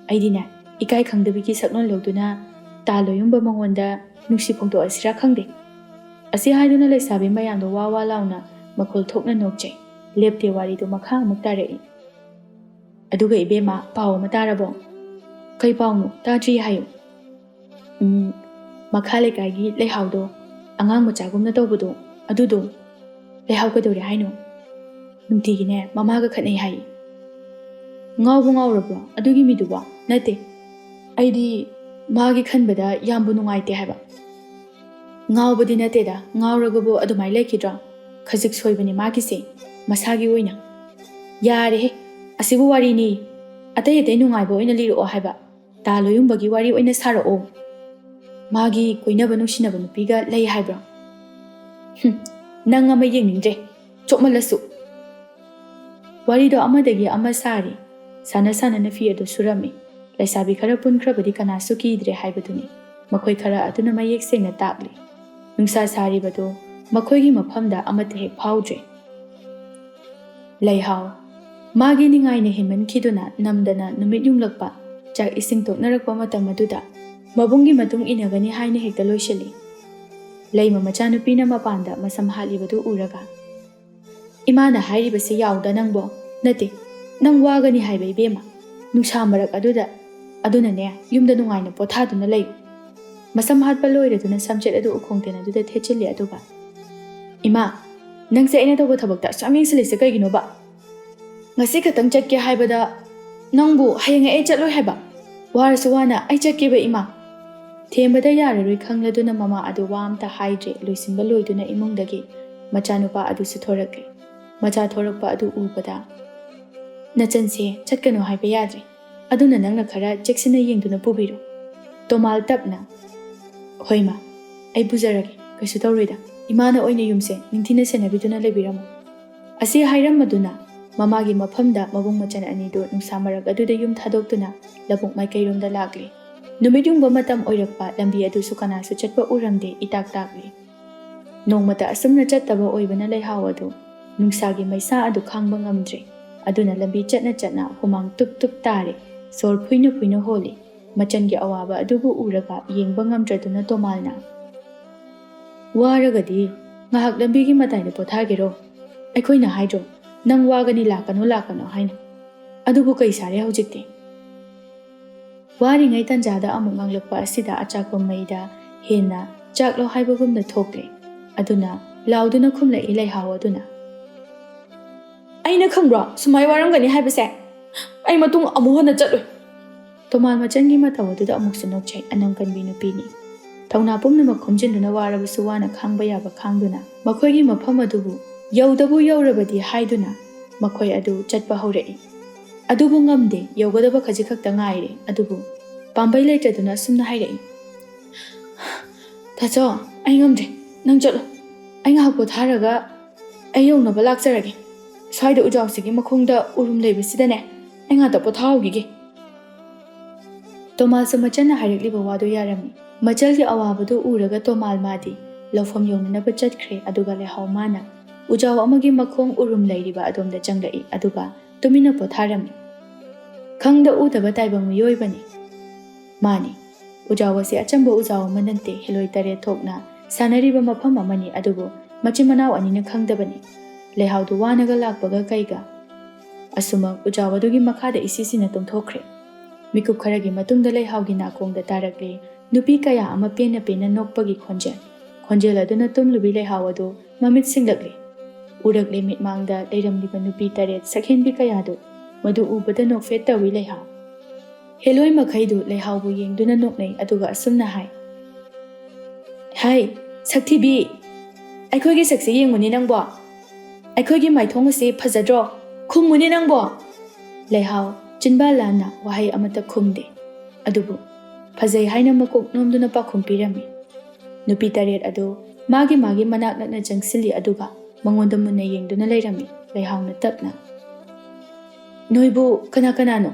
aidine ikai khangdabiki saknon loduna taloyumba mangonda nuksi phongto asira khangde asi haiduna leisabi mayamdo wawa launa makhol thokna nokchai lepte wari do makha muktarai aduga ibema pawo matarabo kai pawnu tadri hayo makha lekagi leihawdo angang machagumna tawbudo adudo lehaw kadore haino nungtigine mamaga khatnai hai ngawbu ngawrabo adugi miduba nate aidi magi khanbada yambu nungaite haba ngawbadi nateda ngawragabo adumai lekidra khajik soibani magise masagi oina yare asibu wari ni atai atai nungaibo oina liro haiba taloyumbagi wari oina sarao magi koinaba nungsinaba nupiga lei haibra nang ama yengningdre chokmalasu warido amadagi ama sari sana sana na fi adu surami leisabi khara punkrabadi kanasu kidre haibaduni makhoi khara aduna mayek sengna takli nungsa saribado makhoigi mafamda amate hek phaudre leihaw magi ningaina himan khiduna namdana numit yumlakpa chak ising toknarakpa matam aduda mabungi matung inagani haina hekta loisali leima machanupina mapanda masam halibadu uraga imana hairibasi yawda nangbo nate nang wagani haiba ibema nungsa marak adunane yumda nungaina pothaduna lei masam hatpa loiraduna samchet adu ukhongtena aduda thechili aduga ima nangse aina tawba thabakta samyeng silise kaigino ba ngasi khatang chatke haibada nangbu hayeng ai chatloi haiba warasu wana ai chatke ba ima thembada yararoi khangladuna mama adu wamta haidre loisinba loiduna imungdagi machanupa adu suthorakle macha thorakpa adu ubada nachanse chatkano haiba yadre aduna nangna khara cheksina yengduna pubiru tomal tapna hoima ai buzarage kaisu tawrida imana oina yumse ningthina senabiduna lebiramo asi hairam maduna mamagi mafamda mabung machan anido nungsa marak aduda yum thadoktuna labuk maikairomda lakli ꯅꯨꯃꯤꯠ ꯌꯨꯡꯕ ꯃꯇꯝ ꯑꯣꯏꯔꯛꯄ ꯂꯝꯕꯤ ꯑꯗꯨꯁꯨ ꯀꯅꯥꯁꯨ ꯆꯠꯄ ꯎꯔꯝꯗꯦ ꯏꯇꯥꯛ ꯇꯥꯛꯂꯤ ꯅꯣꯡꯃꯇ ꯑꯁꯨꯝꯅ ꯆꯠꯇꯕ ꯑꯣꯏꯕꯅ ꯂꯩꯍꯥꯎ ꯑꯗꯨ ꯅꯨꯡꯁꯥꯒꯤ ꯃꯩꯁꯥ ꯑꯗꯨ ꯈꯥꯡꯕ ꯉꯝꯗ꯭ꯔꯦ ꯑꯗꯨꯅ ꯂꯝꯕꯤ ꯆꯠꯅ ꯍꯨꯃꯥꯡ ꯇꯨꯞ ꯇꯨꯞ ꯇꯥꯔꯦ ꯁꯣꯔ ꯐꯨꯏꯅ ꯍꯣꯜꯂꯤ ꯃꯆꯟꯒꯤ ꯑꯋꯥꯕ ꯑꯗꯨꯕꯨ ꯎꯔꯒ ꯌꯦꯡꯕ ꯉꯝꯗ꯭ꯔꯗꯨꯅ ꯇꯣꯃꯥꯜꯅ ꯋꯥꯔꯒꯗꯤ ꯉꯥꯏꯍꯥꯛ ꯂꯝꯕꯤꯒꯤ ꯃꯇꯥꯏꯗ ꯄꯣꯊꯥꯒꯦꯔꯣ ꯑꯩꯈꯣꯏꯅ ꯍꯥꯏꯗ꯭ꯔꯣ ꯅꯪ ꯋꯥꯒꯅꯤ ꯂꯥꯛꯀꯅꯣ ꯍꯥꯏꯅ ꯑꯗꯨꯕꯨ ꯀꯩ ꯁꯥꯔꯦ ꯍꯧꯖꯤꯛꯇꯤ ꯋꯥꯔꯤꯉꯩ ꯇꯟꯖꯥꯗ ꯑꯃꯨꯛ ꯉꯥꯡꯂꯛꯄ ꯑꯁꯤꯗ ꯑꯆꯥꯛꯄ ꯃꯩꯗ ꯍꯦꯟꯅ ꯆꯥꯛꯂꯣ ꯍꯥꯏꯕꯒꯨꯝꯅ ꯊꯣꯛꯂꯦ ꯑꯗꯨꯅ ꯂꯥꯎꯗꯨꯅ ꯈꯨꯝꯂꯛꯏ ꯂꯩꯍꯥꯎ ꯑꯗꯨꯅ ꯑꯩꯅ ꯈꯪꯕ꯭ꯔꯣ ꯁꯨꯃꯥꯏ ꯋꯥꯔꯝꯒꯅꯤ ꯍꯥꯏꯕꯁꯦ ꯑꯩ ꯃꯇꯨꯡ ꯑꯃꯨꯛ ꯍꯟꯅ ꯆꯠꯂꯣꯏ ꯇꯣꯃꯥꯜ ꯃꯆꯟꯒꯤ ꯃꯇꯧ ꯑꯗꯨꯗ ꯑꯃꯨꯛꯁꯨ ꯅꯣꯛꯆꯩ ꯑꯅꯝ ꯀꯟꯕꯤ ꯅꯨꯄꯤꯅꯤ ꯊꯧꯅꯥ ꯄꯨꯝꯅꯃꯛ ꯈꯣꯝꯖꯤꯟꯗꯨꯅ ꯋꯥꯔꯕꯁꯨ ꯋꯥꯅ ꯈꯥꯡꯕ ꯌꯥꯕ ꯈꯥꯡꯗꯨꯅ ꯃꯈꯣꯏꯒꯤ ꯃꯐꯝ ꯑꯗꯨꯕꯨ ꯌꯧꯗꯕꯨ ꯌꯧꯔꯕꯗꯤ ꯍꯥꯏꯗꯨꯅ ꯃꯈꯣꯏ ꯑꯗꯨ ꯆꯠꯄ ꯍꯧꯔꯛꯏ ꯑꯗꯨꯕꯨ ꯉꯝꯗꯦ ꯌꯧꯒꯗꯕ ꯈꯖꯤꯛ ꯈꯛꯇ ꯉꯥꯏꯔꯦ ꯑꯗꯨꯕꯨ ꯄꯥꯝꯕꯩ ꯂꯩꯇ꯭ꯔꯗꯨꯅ ꯑꯁꯨꯝꯅ ꯍꯥꯏꯔꯛꯏ ꯇꯥꯆꯧ ꯑꯩ ꯉꯝꯗ꯭ꯔꯦ ꯅꯪ ꯆꯠꯂꯣ ꯑꯩ ꯉꯥꯏꯍꯥꯛ ꯄꯣꯊꯥꯔꯒ ꯑꯩ ꯌꯧꯅꯕ ꯂꯥꯛꯆꯔꯒꯦ ꯁ꯭ꯋꯥꯏꯗ ꯎꯖꯥꯎꯁꯤꯒꯤ ꯃꯈꯣꯡꯗ ꯎꯔꯨꯝ ꯂꯩꯕꯁꯤꯗꯅꯦ ꯑꯩ ꯉꯥꯛꯇ ꯄꯣꯊꯥꯍꯧꯈꯤꯒꯦ ꯇꯣꯃꯥꯜꯁꯨ ꯃꯆꯟꯅ ꯍꯥꯏꯔꯛꯂꯤꯕ ꯋꯥꯗꯨ ꯌꯥꯔꯝꯃꯤ ꯃꯆꯜꯒꯤ ꯑꯋꯥꯕꯗꯨ ꯎꯔꯒ ꯇꯣꯃꯥꯜ ꯃꯥꯗꯤ ꯂꯧꯐꯝ ꯌꯧꯅꯅꯕ ꯆꯠꯈ꯭ꯔꯦ ꯑꯗꯨꯒ ꯂꯩꯍꯥꯎ ꯃꯥꯅ ꯎꯖꯥꯎ ꯑꯃꯒꯤ ꯃꯈꯣꯡ ꯎꯔꯨꯝ ꯂꯩꯔꯤꯕ ꯑꯗꯣꯝꯗ ꯆꯪꯂꯛꯏ ꯑꯗꯨꯒ ꯇꯨꯃꯤꯟꯅ ꯄꯣꯊꯥꯔꯝꯃꯤ ꯈꯪꯗ ꯎꯗꯕ ꯇꯥꯏꯕꯪ ꯃꯤꯑꯣꯏꯕꯅꯤ ꯃꯥꯅꯤ ꯎꯖꯥꯎ ꯑꯁꯤ ꯑꯆꯝꯕ ꯎꯖꯥꯎ ꯑꯃ ꯅꯠꯇꯦ ꯍꯦꯂꯣꯏ ꯇꯔꯦꯠ ꯊꯣꯛꯅ ꯁꯥꯟꯅꯔꯤꯕ ꯃꯐꯝ ꯑꯃꯅꯤ ꯑꯗꯨꯕꯨ ꯃꯆꯤꯟ ꯃꯅꯥꯎ ꯑꯅꯤꯅ ꯈꯪꯗꯕꯅꯤ ꯂꯩꯍꯥꯎꯗꯨ ꯋꯥꯅꯒ ꯂꯥꯛꯄꯒ ꯀꯩꯒ ꯑꯁꯨꯃꯛ ꯎꯖꯥꯎ ꯑꯗꯨꯒꯤ ꯃꯈꯥꯗ ꯏꯁꯤꯁꯤꯅ ꯇꯨꯝꯊꯣꯛꯈ꯭ꯔꯦ ꯃꯤꯀꯨꯞ ꯈꯔꯒꯤ ꯃꯇꯨꯡꯗ ꯂꯩꯍꯥꯎꯒꯤ ꯅꯥꯀꯣꯡꯗ ꯇꯥꯔꯛꯂꯦ ꯅꯨꯄꯤ ꯀꯌꯥ ꯑꯃ ꯄꯦꯟꯅ ꯅꯣꯛꯄꯒꯤ ꯈꯣꯟꯖꯦꯜ ꯑꯗꯨꯅ ꯇꯨꯝꯂꯨꯕꯤ ꯂꯩꯍꯥꯎ ꯑꯗꯨ ꯃꯃꯤꯠ ꯁꯤꯡꯂꯛꯂꯦ ꯎꯔꯛꯂꯦ ꯃꯤꯠꯃꯥꯡꯗ ꯂꯩꯔꯝꯂꯤꯕ ꯅꯨꯄꯤ ꯇꯔꯦꯠ ꯁꯛꯍꯦꯟꯕꯤ ꯀꯌꯥꯗꯨ ꯃꯗꯨ ꯎꯕꯗ ꯅꯣꯛꯐꯦꯠ ꯇꯧꯏ ꯂꯩꯍꯥꯎ ꯍꯦꯂꯣꯏ ꯃꯈꯩꯗꯨ ꯂꯩꯍꯥꯎꯕꯨ ꯌꯦꯡꯗꯨꯅ ꯅꯣꯛꯅꯩ ꯑꯗꯨꯒ ꯑꯁꯨꯝꯅ ꯍꯥꯏ ꯁꯛꯊꯤꯕꯤ ꯑꯩꯈꯣꯏꯒꯤ ꯁꯛꯁꯦ ꯌꯦꯡꯉꯨꯅꯦ ꯅꯪꯕꯣ ꯑꯩꯈꯣꯏꯒꯤ ꯃꯥꯏꯊꯣꯡ ꯑꯁꯤ ꯐꯖꯗ꯭ꯔꯣ ꯈꯨꯝꯃꯨꯅꯦ ꯅꯪꯕꯣ ꯂꯩꯍꯥꯎ ꯆꯤꯟꯕꯥ ꯂꯥꯟꯅ ꯋꯥꯍꯩ ꯑꯃꯠꯇ ꯈꯨꯝꯗꯦ ꯑꯗꯨꯕꯨ ꯐꯖꯩ ꯍꯥꯏꯅ ꯃꯀꯣꯛ ꯅꯣꯝꯗꯨꯅ ꯄꯥꯎꯈꯨꯝ ꯄꯤꯔꯝꯃꯤ ꯅꯨꯄꯤ ꯇꯔꯦꯠ ꯑꯗꯨ ꯃꯥꯒꯤ ꯃꯅꯥꯛ ꯅꯛꯅ ꯆꯪꯁꯤꯜꯂꯤ ꯑꯗꯨꯒ ꯃꯉꯣꯟꯗ ꯃꯨꯟꯅ ꯌꯦꯡꯗꯨꯅ ꯂꯩꯔꯝꯃꯤ ꯂꯩꯍꯥꯎꯅ ꯇꯞꯅ ꯅꯣꯏꯕꯨ ꯀꯅꯥꯅꯣ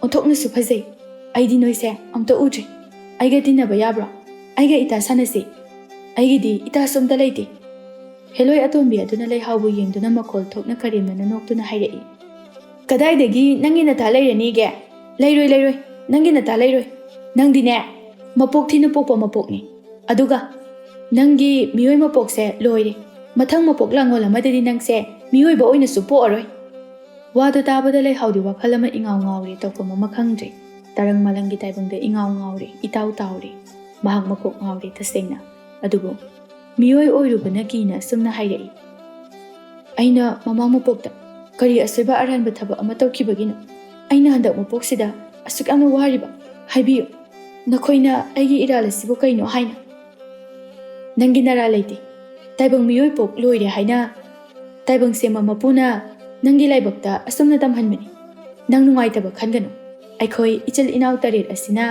ꯑꯣꯟꯊꯣꯛꯅꯁꯨ ꯐꯖꯩ ꯑꯩꯗꯤ ꯅꯣꯏꯁꯦ ꯑꯝꯇ ꯎꯗ꯭ꯔꯤ ꯑꯩꯒ ꯇꯤꯟꯅꯕ ꯌꯥꯕ꯭ꯔꯣ ꯑꯩꯒ ꯏꯇꯥ ꯁꯥꯟꯅꯁꯤ ꯑꯩꯒꯤꯗꯤ ꯏꯇꯥꯁꯨ ꯑꯝꯇ ꯂꯩꯇꯦ ꯍꯦꯂꯣꯏ ꯑꯇꯣꯝꯕꯤ ꯑꯗꯨꯅ ꯂꯩꯍꯥꯎꯕꯨ ꯌꯦꯡꯗꯨꯅ ꯃꯈꯣꯜ ꯊꯣꯛꯅ ꯀꯔꯦꯝꯅꯅ ꯅꯣꯛꯇꯨꯅ ꯍꯥꯏꯔꯛꯏ ꯀꯗꯥꯏꯗꯒꯤ ꯅꯪꯒꯤ ꯅꯇꯥ ꯂꯩꯔꯅꯤꯒꯦ ꯂꯩꯔꯣꯏ ꯅꯪꯒꯤ ꯅꯇꯥ ꯂꯩꯔꯣꯏ ꯅꯪꯗꯤꯅꯦ ꯃꯄꯣꯛ ꯊꯤꯅ ꯄꯣꯛꯄ ꯃꯄꯣꯛꯅꯤ ꯑꯗꯨꯒ ꯅꯪꯒꯤ ꯃꯤꯑꯣꯏ ꯃꯄꯣꯛꯁꯦ ꯂꯣꯏꯔꯦ ꯃꯊꯪ ꯃꯄꯣꯛ ꯂꯥꯡꯒꯣꯜ ꯑꯃꯗꯗꯤ ꯅꯪꯁꯦ ꯃꯤꯑꯣꯏꯕ ꯑꯣꯏꯅꯁꯨ ꯄꯣꯛꯑꯔꯣꯏ ꯋꯥꯗꯨ ꯇꯥꯕꯗ ꯂꯩꯍꯥꯎꯗꯤ ꯋꯥꯈꯜ ꯑꯃ ꯏꯉꯥꯎ ꯉꯥꯎꯔꯦ ꯇꯧꯐꯝ ꯑꯃ ꯈꯪꯗ꯭ꯔꯦ ꯇꯔꯪ ꯃꯂꯪꯒꯤ ꯇꯥꯏꯕꯪꯗ ꯏꯉꯥꯎ ꯉꯥꯎꯔꯦ ꯏꯇꯥꯎ ꯇꯥꯎꯔꯦ ꯃꯍꯥꯛ ꯃꯀꯣꯛ ꯉꯥꯎꯔꯦ ꯇꯁꯦꯡꯅ ꯑꯗꯨꯕꯨ ꯃꯤꯑꯣꯏ ꯑꯣꯏꯔꯨꯕꯅ ꯀꯤꯅ ꯑꯁꯨꯝꯅ ꯍꯥꯏꯔꯛꯏ ꯑꯩꯅ ꯃꯃꯥꯡ ꯃꯄꯣꯛꯇ ꯀꯔꯤ ꯑꯁꯣꯏꯕ ꯑꯔꯥꯟꯕ ꯊꯕꯛ ꯑꯃ ꯇꯧꯈꯤꯕꯒꯤꯅꯣ ꯑꯩꯅ ꯍꯟꯗꯛ ꯃꯄꯣꯛꯁꯤꯗ ꯑꯁꯨꯛ ꯌꯥꯝꯅ ꯋꯥꯔꯤꯕ ꯍꯥꯏꯕꯤꯌꯨ ꯅꯈꯣꯏꯅ ꯑꯩꯒꯤ ꯏꯔꯥꯜ ꯑꯁꯤꯕꯨ ꯀꯩꯅꯣ ꯍꯥꯏꯅ ꯅꯪꯒꯤ ꯅꯔꯥ ꯂꯩꯇꯦ ꯇꯥꯏꯕꯪ ꯃꯤꯑꯣꯏ ꯄꯣꯛ ꯂꯣꯏꯔꯦ ꯍꯥꯏꯅ ꯇꯥꯏꯕꯪ ꯁꯦꯝꯕ ꯃꯄꯨꯅ ꯅꯪꯒꯤ ꯂꯥꯏꯕꯛꯇ ꯑꯁꯨꯝꯅ ꯇꯝꯍꯟꯕꯅꯤ ꯅꯪ ꯅꯨꯡꯉꯥꯏꯇꯕ ꯈꯟꯒꯅꯨ ꯑꯩꯈꯣꯏ ꯏꯆꯤꯜ ꯏꯅꯥꯎ ꯇꯔꯦꯠ ꯑꯁꯤꯅ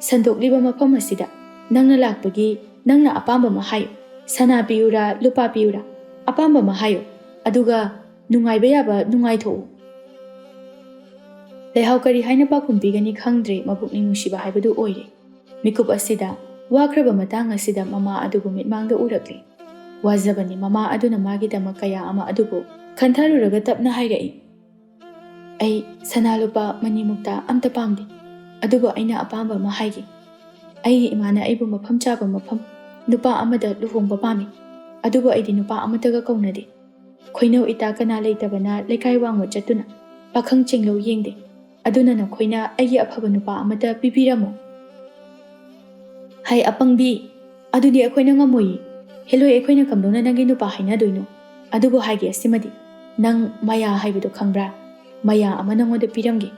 ꯁꯟꯗꯣꯛꯂꯤꯕ ꯃꯐꯝ ꯑꯁꯤꯗ ꯅꯪꯅ ꯂꯥꯛꯄꯒꯤ ꯅꯪꯅ ꯑꯄꯥꯝꯕ ꯑꯃ ꯍꯥꯏꯌꯨ ꯁꯅꯥ ꯄꯤꯌꯨꯔꯥ ꯂꯨꯄꯥ ꯄꯤꯌꯨꯔꯥ ꯑꯄꯥꯝꯕ ꯑꯃ ꯍꯥꯏꯌꯨ ꯑꯗꯨꯒ ꯅꯨꯡꯉꯥꯏꯕ ꯌꯥꯕ ꯅꯨꯡꯉꯥꯏꯊꯣꯛꯎ ꯂꯩꯍꯥꯎ ꯀꯔꯤ ꯍꯥꯏꯅ ꯄꯥꯎꯈꯨꯝ ꯄꯤꯒꯅꯤ ꯈꯪꯗ꯭ꯔꯦ ꯃꯄꯨꯛꯅꯤꯡ ꯅꯨꯡꯁꯤꯕ ꯍꯥꯏꯕꯗꯨ ꯑꯣꯏꯔꯦ ꯃꯤꯀꯨꯞ ꯑꯁꯤꯗ ꯋꯥꯈ꯭ꯔꯕ ꯃꯇꯥꯡ ꯑꯁꯤꯗ ꯃꯃꯥ ꯑꯗꯨꯕꯨ ꯃꯤꯠꯃꯥꯡꯗ ꯎꯔꯛꯂꯦ ꯋꯥꯖꯕꯅꯤ ꯃꯃꯥ ꯑꯗꯨꯅ ꯃꯥꯒꯤꯗꯃꯛ ꯀꯌꯥ ꯑꯃ ꯑꯗꯨꯕꯨ ꯈꯟꯊꯔꯨꯔꯒ ꯇꯞꯅ ꯍꯥꯏꯔꯛꯏ ꯑꯩ ꯁꯅꯥ ꯂꯨꯄꯥ ꯃꯅꯤ ꯃꯨꯛꯇ ꯑꯝꯇ ꯄꯥꯝꯗꯦ ꯑꯗꯨꯕꯨ ꯑꯩꯅ ꯑꯄꯥꯝꯕ ꯑꯃ ꯍꯥꯏꯒꯦ ꯑꯩꯒꯤ ꯏꯃꯥꯅ ꯑꯩꯕు ꯃꯐꯝ ꯆꯥꯕ ꯃꯐꯝ ꯅꯨꯄꯥ ꯑꯃꯗ ꯂꯨꯍꯣꯡꯕ ꯄꯥꯝꯃꯤ ꯑꯗꯨꯕꯨ ꯑꯩꯗꯤ ꯅꯨꯄꯥ ꯑꯃꯠꯇꯒ ꯀꯧꯅꯗꯦ ꯈꯣꯏꯅꯧ ꯏꯇꯥ ꯀꯅꯥ ꯂꯩꯇꯕꯅ ꯂꯩꯀꯥꯏ ꯋꯥꯡꯃ ꯆꯠꯇꯨꯅ ꯄꯥꯈꯪ ꯆꯤꯡꯂꯧ ꯌꯦꯡꯗꯦ ꯑꯗꯨꯅ ꯅꯈꯣꯏꯅ ꯑꯩꯒꯤ ꯑꯐꯕ ꯅꯨꯄꯥ ꯑꯃꯗ ꯄꯤꯕꯤꯔꯝꯃꯨ ꯍꯥꯏ ꯑꯄꯪꯕꯤ ꯑꯗꯨꯗꯤ ꯑꯩꯈꯣꯏꯅ ꯉꯝꯃꯣꯏꯌꯦ ꯍꯦꯂꯣꯏ ꯑꯩꯈꯣꯏꯅ ꯀꯝꯗꯧꯅ ꯅꯪꯒꯤ ꯅꯨꯄꯥ ꯍꯥꯏꯅꯗꯣꯏꯅꯣ ꯑꯗꯨꯕꯨ ꯍꯥꯏꯒꯦ ꯑꯁꯤꯃꯗꯤ ꯅꯪ ꯃꯌꯥ ꯍꯥꯏꯕꯗꯨ ꯈꯪꯕ꯭ꯔꯥ ꯃꯌꯥ ꯑꯃ ꯅꯪꯉꯣꯟꯗ ꯄꯤꯔꯝꯒꯦ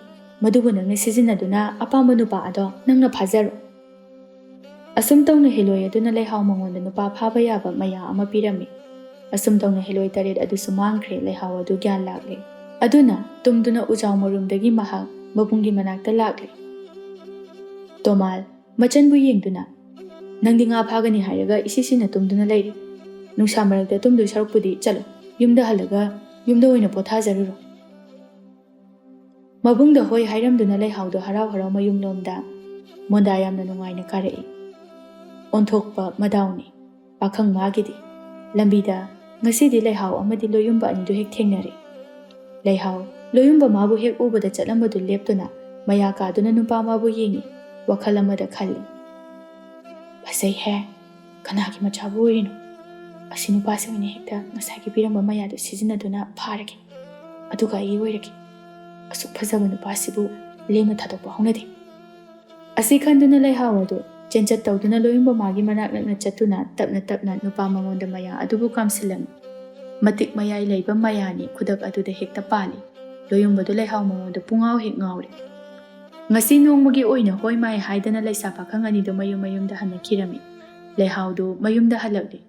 ꯃꯗꯨꯕꯨ ꯅꯪꯅ ꯁꯤꯖꯤꯟꯅꯗꯨꯅ ꯑꯄꯥꯝꯕ ꯅꯨꯄꯥ ꯑꯗꯣ ꯅꯪꯅ ꯐꯥꯖꯔꯣ ꯑꯁꯨꯝ ꯇꯧꯅ ꯍꯦꯂꯣꯏ ꯑꯗꯨꯅ ꯂꯩꯍꯥꯎ ꯃꯉꯣꯟꯗ ꯅꯨꯄꯥ ꯐꯥꯕ ꯌꯥꯕ ꯃꯌꯥ ꯑꯃ ꯄꯤꯔꯝꯃꯤ ꯑꯁꯨꯝ ꯇꯧꯅ ꯍꯦꯂꯣꯏ ꯇꯔꯦꯠ ꯑꯗꯨꯁꯨ ꯃꯥꯡꯈ꯭ꯔꯦ ꯂꯩꯍꯥꯎ ꯑꯗꯨ ꯒ꯭ꯌꯥꯟ ꯂꯥꯛꯂꯦ ꯑꯗꯨꯅ ꯇꯨꯝꯗꯨꯅ ꯎꯖꯥꯎ ꯃꯔꯨꯝꯗꯒꯤ ꯃꯍꯥꯛ ꯃꯕꯨꯡꯒꯤ ꯃꯅꯥꯛꯇ ꯂꯥꯛꯂꯦ ꯇꯣꯃꯥꯜ ꯃꯆꯟꯕꯨ ꯌꯦꯡꯗꯨꯅ ꯅꯪꯗꯤ ꯉꯥ ꯐꯥꯒꯅꯤ ꯍꯥꯏꯔꯒ ꯏꯁꯤꯁꯤꯅ ꯇꯨꯝꯗꯨꯅ ꯂꯩꯔꯤ ꯅꯨꯡꯁꯥ ꯃꯔꯛꯇ ꯇꯨꯝꯗꯣꯏ ꯁꯔꯨꯛꯄꯨꯗꯤ ꯆꯠꯂꯣ ꯌꯨꯝꯗ ꯍꯜꯂꯒ ꯌꯨꯝꯗ ꯑꯣꯏꯅ ꯄꯣꯊꯥꯖꯔꯨꯔꯣ ꯃꯕꯨꯡꯗ ꯍꯣꯏ ꯍꯥꯏꯔꯝꯗꯨꯅ ꯂꯩꯍꯥꯎꯗꯣ ꯍꯔꯥꯎ ꯃꯌꯨꯝꯂꯣꯝꯗ ꯃꯣꯟꯗꯥ ꯌꯥꯝꯅ ꯅꯨꯡꯉꯥꯏꯅ ꯀꯥꯔꯛꯏ꯫ ꯑꯣꯟꯊꯣꯛꯄ ꯃꯗꯥꯎꯅꯤ ꯄꯥꯈꯪ ꯃꯥꯒꯤꯗꯤ꯫ ꯂꯝꯕꯤꯗ ꯉꯁꯤꯗꯤ ꯂꯩꯍꯥꯎ ꯑꯃꯗꯤ ꯂꯣꯌꯨꯝꯕ ꯑꯅꯤꯗꯨ ꯍꯦꯛ ꯊꯦꯡꯅꯔꯦ꯫ ꯂꯩꯍꯥꯎ ꯂꯣꯌꯨꯝꯕ ꯃꯥꯕꯨ ꯍꯦꯛ ꯎꯕꯗ ꯆꯠꯂꯝꯕꯗꯨ ꯂꯦꯞꯇꯨꯅ ꯃꯌꯥ ꯀꯥꯗꯨꯅ ꯅꯨꯄꯥ ꯃꯥꯕꯨ ꯌꯦꯡꯉꯤ, ꯋꯥꯈꯜ ꯑꯃꯗ ꯈꯜꯂꯤ꯫ ꯐꯖꯩꯍꯦ, ꯀꯅꯥꯒꯤ ꯃꯆꯥꯕꯨ ꯑꯣꯏꯔꯤꯅꯣ? ꯑꯁꯤ ꯅꯨꯄꯥꯁꯤ ꯑꯣꯏꯅ ꯍꯦꯛꯇ ꯉꯁꯥꯏꯒꯤ ꯄꯤꯔꯝꯕ ꯃꯌꯥꯗꯨ ꯁꯤꯖꯤꯟꯅꯗꯨꯅ ꯐꯥꯔꯒꯦ, ꯑꯗꯨꯒ ꯑꯩ ꯑꯣꯏꯔꯒꯦ꯫ ꯑꯁꯨꯛ ꯐꯖꯕ ꯅꯨꯄꯥꯁꯤꯕꯨ ꯂꯦꯝꯅ ꯊꯥꯗꯣꯛꯄ ꯍꯧꯅꯗꯦ꯫ ꯑꯁꯤ ꯈꯟꯗꯨꯅ ꯂꯩꯍꯥꯎ ꯑꯗꯨ ꯆꯦꯟꯆꯠ ꯇꯧꯗꯨꯅ ꯂꯣꯌꯨꯝꯕ ꯃꯥꯒꯤ ꯃꯅꯥꯛ ꯅꯛꯅ ꯆꯠꯇꯨꯅ ꯇꯞꯅ ꯇꯞꯅ ꯅꯨꯄꯥ ꯃꯉꯣꯟꯗ ꯃꯌꯥ ꯑꯗꯨꯕꯨ ꯀꯥꯝꯁꯤꯜꯂꯝꯃꯤ꯫ ꯃꯇꯤꯛ ꯃꯌꯥꯏ ꯂꯩꯕ ꯃꯌꯥꯅꯤ ꯈꯨꯗꯛ ꯑꯗꯨꯗ ꯍꯦꯛꯇ ꯄꯥꯜꯂꯤ꯫ ꯂꯣꯌꯨꯝꯕꯗꯨ ꯂꯩꯍꯥꯎ ꯃꯉꯣꯟꯗ ꯄꯨꯡꯉꯥꯎ ꯍꯦꯛ ꯉꯥꯎꯔꯦ꯫ ꯉꯁꯤ ꯅꯣꯡꯃꯒꯤ ꯑꯣꯏꯅ ꯍꯣꯏ ꯃꯥꯏ ꯍꯥꯏꯗꯅ ꯂꯩꯁꯥ ꯄꯥꯈꯪ ꯑꯅꯤꯗꯨ ꯃꯌꯨꯝ ꯃꯌꯨꯝꯗ ꯍꯟꯅꯈꯤꯔꯝꯃꯤ꯫ ꯂꯩꯍꯥꯎꯗꯨ ꯃꯌꯨꯝꯗ ꯍꯜꯂꯛꯂꯤ꯫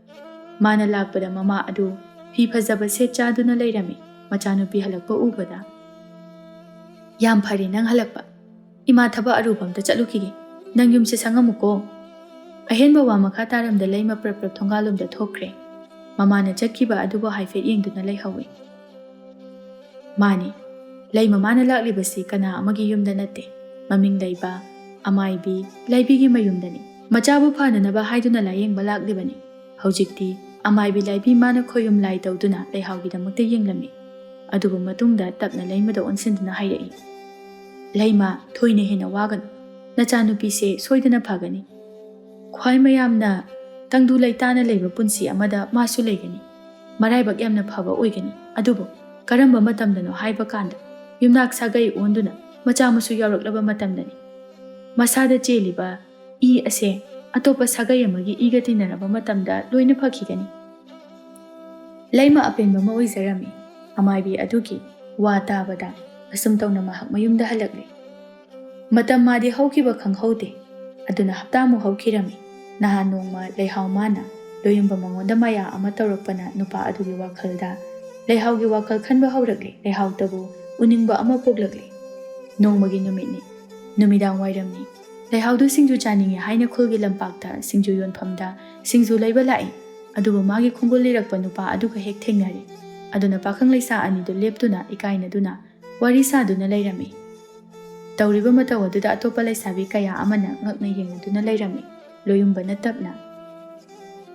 ꯃꯥꯅ ꯂꯥꯛꯄꯗ ꯃꯃꯥ ꯑꯗꯨ ꯐꯤ ꯐꯖꯕ ꯁꯦꯠ ꯆꯥꯗꯨꯅ ꯂꯩꯔꯝꯃꯤ꯫ ꯃꯆꯥꯅꯨꯄꯤ ꯍꯜꯂꯛꯄ ꯎꯕꯗ, ꯌꯥꯝ ꯐꯔꯦ ꯅꯪ ꯍꯜꯂꯛꯄ꯫ ꯏꯃꯥ ꯊꯕꯛ ꯑꯔꯨꯕ ꯑꯝꯇ ꯆꯠꯂꯨꯈꯤꯒꯦ, ꯅꯪ ꯌꯨꯝꯁꯦ ꯁꯪꯉꯝꯃꯨꯀꯣ꯫ ꯑꯍꯦꯟꯕ ꯋꯥ ꯃꯈꯥ ꯇꯥꯔꯝꯗ ꯂꯩꯃ ꯄ꯭ꯔꯞ ꯄ꯭ꯔꯞ ꯊꯣꯡꯒꯥꯜꯂꯣꯝꯗ ꯊꯣꯛꯈ꯭ꯔꯦ꯫ ꯃꯃꯥꯅ ꯆꯠꯈꯤꯕ ꯑꯗꯨꯕꯨ ꯍꯥꯏꯐꯦꯠ ꯌꯦꯡꯗꯨꯅ ꯂꯩꯍꯧꯏ꯫ ꯃꯥꯅꯤ, ꯂꯩꯃ ꯃꯥꯅ ꯂꯥꯛꯂꯤꯕꯁꯤ ꯀꯅꯥ ꯑꯃꯒꯤ ꯌꯨꯝꯗ ꯅꯠꯇꯦ, ꯃꯃꯤꯡ ꯂꯩꯕ ꯑꯃꯥꯏꯕꯤ ꯂꯥꯏꯕꯤꯒꯤ ꯃꯌꯨꯝꯗꯅꯤ꯫ ꯃꯆꯥꯕꯨ ꯐꯅꯅꯕ ꯍꯥꯏꯗꯨꯅ ꯂꯥꯌꯦꯡꯕ ꯂꯥꯛꯂꯤꯕꯅꯤ꯫ ꯍꯧꯖꯤꯛꯇꯤ ꯑꯃꯥꯏꯕꯤ ꯂꯥꯏꯕꯤ ꯃꯥꯅ ꯈꯣꯌꯨꯝ ꯂꯥꯏ ꯇꯧꯗꯨꯅ ꯂꯩꯍꯥꯎꯒꯤꯗꯃꯛꯇ ꯌꯦꯡꯂꯝꯃꯤ꯫ ꯑꯗꯨꯕꯨ ꯃꯇꯨꯡꯗ ꯇꯞꯅ ꯂꯩꯃꯗ ꯑꯣꯟꯁꯤꯟꯗꯨꯅ ꯍꯥꯏꯔꯛꯏ꯫ ꯂꯩꯃ, ꯊꯣꯏꯅ ꯍꯦꯟꯅ ꯋꯥꯒꯅꯨ, ꯅꯆꯥꯅꯨꯄꯤꯁꯦ ꯁꯣꯏꯗꯅ ꯐꯒꯅꯤ꯫ ꯈ꯭ꯋꯥꯏ ꯃꯌꯥꯝꯅ ꯇꯪꯗꯨ ꯂꯩꯇꯥꯅ ꯂꯩꯕ ꯄꯨꯟꯁꯤ ꯑꯃꯗ ꯃꯥꯁꯨ ꯂꯩꯒꯅꯤ꯫ ꯃꯔꯥꯏꯕꯛ ꯌꯥꯝꯅ ꯐꯕ ꯑꯣꯏꯒꯅꯤ꯫ ꯑꯗꯨꯕꯨ ꯀꯔꯝꯕ ꯃꯇꯝꯗꯅꯣ ꯍꯥꯏꯕ ꯀꯥꯟꯗ ꯌꯨꯝꯅꯥꯛ ꯁꯥꯒꯩ ꯑꯣꯟꯗꯨꯅ ꯃꯆꯥ ꯃꯁꯨ ꯌꯥꯎꯔꯛꯂꯕ ꯃꯇꯝꯗꯅꯤ꯫ ꯃꯁꯥꯗ ꯆꯦꯜꯂꯤꯕ ꯏ ꯑꯁꯦ ꯑꯇꯣꯞꯄ ꯁꯥꯒꯩ ꯑꯃꯒꯤ ꯏꯒ ꯇꯤꯟꯅꯔꯕ ꯃꯇꯝꯗ ꯂꯣꯏꯅ ꯐꯈꯤꯒꯅꯤ꯫ ꯂꯩꯃ ꯑꯄꯦꯟꯕ ꯑꯃ ꯑꯣꯏꯖꯔꯝꯃꯤ꯫ ꯑꯃꯥꯏꯕꯤ ꯑꯗꯨꯒꯤ ꯋꯥ ꯇꯥꯕꯗ ꯑꯁꯨꯝ ꯇꯧꯅ ꯃꯍꯥꯛ ꯃꯌꯨꯝꯗ ꯍꯜꯂꯛꯂꯤ꯫ ꯃꯇꯝ ꯃꯥꯗꯤ ꯍꯧꯈꯤꯕ ꯈꯪꯍꯧꯗꯦ꯫ ꯑꯗꯨꯅ ꯍꯞꯇꯥꯃꯨꯛ ꯍꯧꯈꯤꯔꯝꯃꯤ꯫ ꯅꯍꯥꯟ ꯅꯣꯡꯃ ꯂꯩꯍꯥꯎ ꯃꯥꯅ ꯂꯣꯌꯨꯝꯕ ꯃꯉꯣꯟꯗ ꯃꯌꯥ ꯑꯃ ꯇꯧꯔꯛꯄꯅ ꯅꯨꯄꯥ ꯑꯗꯨꯒꯤ ꯋꯥꯈꯜꯗ ꯂꯩꯍꯥꯎꯒꯤ ꯋꯥꯈꯜ ꯈꯟꯕ ꯍꯧꯔꯛꯂꯤ꯫ ꯂꯩꯍꯥꯎꯇꯕꯨ ꯎꯅꯤꯡꯕ ꯑꯃ ꯄꯣꯛꯂꯛꯂꯤ꯫ ꯅꯣꯡꯃꯒꯤ ꯅꯨꯃꯤꯠꯅꯤ, ꯅꯨꯃꯤꯗꯥꯡ ꯋꯥꯏꯔꯝꯅꯤ꯫ ꯂꯩꯍꯥꯎꯗꯨ ꯁꯤꯡꯖꯨ ꯆꯥꯅꯤꯡꯉꯦ ꯍꯥꯏꯅ ꯈꯨꯜꯒꯤ ꯂꯝꯄꯥꯛꯇ ꯁꯤꯡꯖꯨ ꯌꯣꯟꯐꯝꯗ ꯁꯤꯡꯖꯨ ꯂꯩꯕ ꯂꯥꯛꯏ꯫ ꯑꯗꯨꯕꯨ ꯃꯥꯒꯤ ꯈꯣꯡꯒꯨꯜ ꯂꯤꯔꯛꯄ ꯅꯨꯄꯥ ꯑꯗꯨꯒ ꯍꯦꯛ ꯊꯦꯡꯅꯔꯦ꯫ ꯑꯗꯨꯅ ꯄꯥꯈꯪ ꯂꯩꯁꯥ ꯑꯅꯤꯗꯨ ꯂꯦꯞꯇꯨꯅ ꯏꯀꯥꯏꯅꯗꯨꯅ ꯋꯥꯔꯤ ꯁꯥꯗꯨꯅ ꯂꯩꯔꯝꯃꯤ꯫ ꯇꯧꯔꯤꯕ ꯃꯇꯧ ꯑꯗꯨꯗ ꯑꯇꯣꯞꯄ ꯂꯩꯁꯥꯕꯤ ꯀꯌꯥ ꯑꯃꯅ ꯉꯛꯅ ꯌꯦꯡꯅꯗꯨꯅ ꯂꯩꯔꯝꯃꯤ꯫ ꯂꯣꯌꯨꯝꯕꯅ ꯇꯞꯅ,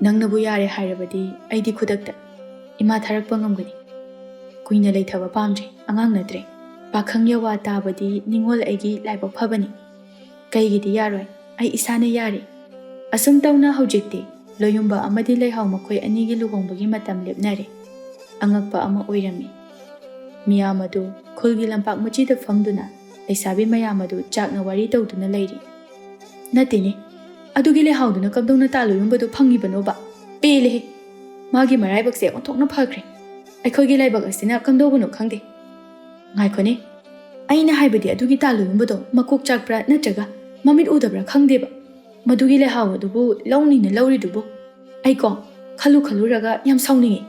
ꯅꯪꯅꯕꯨ ꯌꯥꯔꯦ ꯍꯥꯏꯔꯕꯗꯤ ꯑꯩꯗꯤ ꯈꯨꯗꯛꯇ ꯏꯃꯥ ꯊꯥꯔꯛꯄ ꯉꯝꯒꯅꯤ꯫ ꯀꯨꯏꯅ ꯂꯩꯊꯕ ꯄꯥꯝꯗ꯭ꯔꯦ, ꯑꯉꯥꯡ ꯅꯠꯇ꯭ꯔꯦ꯫ ꯄꯥꯈꯪ ꯌꯋꯥ ꯇꯥꯕꯗꯤ ꯅꯤꯡꯉꯣꯜ ꯑꯩꯒꯤ ꯂꯥꯏꯕꯛ ꯐꯕꯅꯤ꯫ ꯀꯩꯒꯤꯗꯤ ꯌꯥꯔꯣꯏ, ꯑꯩ ꯏꯁꯥꯅ ꯌꯥꯔꯦ꯫ ꯑꯁꯨꯝ ꯇꯧꯅ ꯍꯧꯖꯤꯛꯇꯤ ꯂꯣꯌꯨꯝꯕ ꯑꯃꯗꯤ ꯂꯩꯍꯥꯎ ꯃꯈꯣꯏ ꯑꯅꯤꯒꯤ ꯂꯨꯍꯣꯡꯕꯒꯤ ꯃꯇꯝ ꯂꯦꯞꯅꯔꯦ꯫ ꯑꯉꯛꯄ ꯑꯃ ꯑꯣꯏꯔꯝꯃꯤ꯫ ꯃꯤꯌꯥꯝ ꯑꯗꯨ ꯈꯨꯜꯒꯤ ꯂꯝꯄꯥꯛ ꯃꯆꯤꯗ ꯐꯝꯗꯨꯅ ꯂꯩꯁꯥꯕꯤ ꯃꯌꯥꯝ ꯑꯗꯨ ꯆꯥꯛꯅ ꯋꯥꯔꯤ ꯇꯧꯗꯨꯅ ꯂꯩꯔꯤ꯫ ꯅꯠꯇꯦꯅꯦ, ꯑꯗꯨꯒꯤ ꯂꯩꯍꯥꯎꯗꯨꯅ ꯀꯝꯗꯧꯅ ꯂꯣꯌꯨꯝꯕꯗꯨ ꯐꯪꯉꯤꯕꯅꯣꯕ? ꯄꯦꯜꯂꯦꯍꯦ, ꯃꯥꯒꯤ ꯃꯔꯥꯏꯕꯛꯁꯦ ꯑꯣꯟꯊꯣꯛꯅ ꯐꯈ꯭ꯔꯦ꯫ ꯑꯩꯈꯣꯏꯒꯤ ꯂꯥꯏꯕꯛ ꯑꯁꯤꯅ ꯀꯝꯗꯧꯕꯅꯣ ꯈꯪꯗꯦ꯫ ꯉꯥꯏꯈꯣꯅꯦ, ꯑꯩꯅ ꯍꯥꯏꯕꯗꯤ ꯑꯗꯨꯒꯤ ꯂꯣꯌꯨꯝꯕꯗꯣ ꯃꯀꯣꯛ ꯆꯥꯛꯄ꯭ꯔꯥ ꯅꯠꯇ꯭ꯔꯒ ꯃꯃꯤꯠ ꯎꯗꯕ꯭ꯔꯥ ꯈꯪꯗꯦꯕ꯫ ꯃꯗꯨꯒꯤ ꯂꯩꯍꯥꯎ ꯑꯗꯨꯕꯨ ꯂꯧꯅꯤꯅ ꯂꯧꯔꯤꯗꯨꯕꯨ ꯑꯩꯀꯣ ꯈꯜꯂꯨꯔꯒ ꯌꯥꯝ ꯁꯥꯎꯅꯤꯡꯉꯤ꯫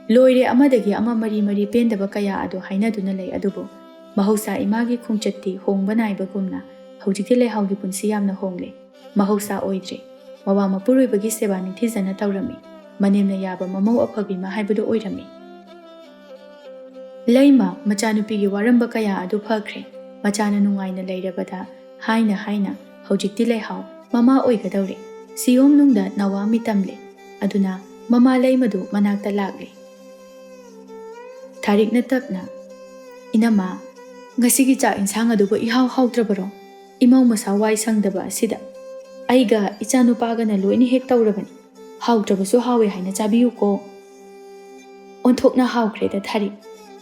ꯂꯣꯏꯔꯦ, ꯑꯃꯗꯒꯤ ꯑꯃ ꯃꯔꯤ ꯃꯔꯤ ꯄꯦꯟꯗꯕ ꯀꯌꯥ ꯑꯗꯨ ꯍꯥꯏꯅꯗꯨꯅ ꯂꯩ꯫ ꯑꯗꯨꯕꯨ ꯃꯍꯧꯁꯥ ꯏꯃꯥꯒꯤ ꯈꯣꯡꯆꯠꯇꯤ ꯍꯣꯡꯕ ꯅꯥꯏꯕꯒꯨꯝꯅ ꯍꯧꯖꯤꯛꯇꯤ ꯂꯩꯍꯥꯎꯒꯤ ꯄꯨꯟꯁꯤ ꯌꯥꯝꯅ ꯍꯣꯡꯂꯦ꯫ ꯃꯍꯧꯁꯥ ꯑꯣꯏꯗ꯭ꯔꯦ꯫ ꯃꯋꯥ ꯃꯄꯨꯔꯣꯏꯕꯒꯤ ꯁꯦꯕꯥ ꯅꯤꯡꯊꯤꯖꯅ ꯇꯧꯔꯝꯃꯤ꯫ ꯃꯅꯦꯝꯅ ꯌꯥꯕ ꯃꯃꯧ ꯑꯐꯕꯤꯃ ꯍꯥꯏꯕꯗꯨ ꯑꯣꯏꯔꯝꯃꯤ꯫ ꯂꯩꯃ ꯃꯆꯥꯅꯨꯄꯤꯒꯤ ꯋꯥꯔꯝꯕ ꯀꯌా ꯑꯗꯨ ꯐꯈ꯭ꯔꯦ꯫ ꯃꯆꯥꯅ ꯅꯨꯡꯉꯥꯏꯅ ꯂꯩꯔꯕꯗ ꯍꯥꯏꯅ ꯍꯥꯏꯅ ꯍꯧꯖꯤꯛꯇꯤ ꯂꯩꯍꯥꯎ ꯃꯃꯥ ꯑꯣꯏꯒꯗꯧꯔꯦ꯫ ꯁꯤꯌꯣꯝꯅꯨꯡꯗ ꯅꯋꯥ ꯃꯤꯇꯝꯂꯦ꯫ ꯑꯗꯨꯅ ꯃꯃꯥ ꯂꯩꯃꯗꯨ ꯃꯅꯥꯛꯇ ꯂꯥꯛꯂꯦ꯫ ꯊꯥꯔꯤꯛꯅ ꯇꯞꯅ, ꯏꯅꯝꯃ, ꯉꯁꯤꯒꯤ ꯆꯥꯛ ꯏꯟꯁꯥꯡ ꯑꯗꯨꯕꯨ ꯏꯍꯥꯎ ꯍꯥꯎꯇ꯭ꯔꯕꯔꯣ? ꯏꯃꯧ ꯃꯁꯥ ꯋꯥꯏ ꯁꯪꯗꯕ ꯑꯁꯤꯗ ꯑꯩꯒ ꯏꯆꯥꯅꯨꯄꯥꯒꯅ ꯂꯣꯏꯅ ꯍꯦꯛ ꯇꯧꯔꯕꯅꯤ꯫ ꯍꯥꯎꯇ꯭ꯔꯕꯁꯨ ꯍꯥꯎꯋꯦ ꯍꯥꯏꯅ ꯆꯥꯕꯤꯌꯨꯀꯣ꯫ ꯑꯣꯟꯊꯣꯛꯅ ꯍꯥꯎꯈ꯭ꯔꯦꯗ ꯊꯥꯔꯤꯛ,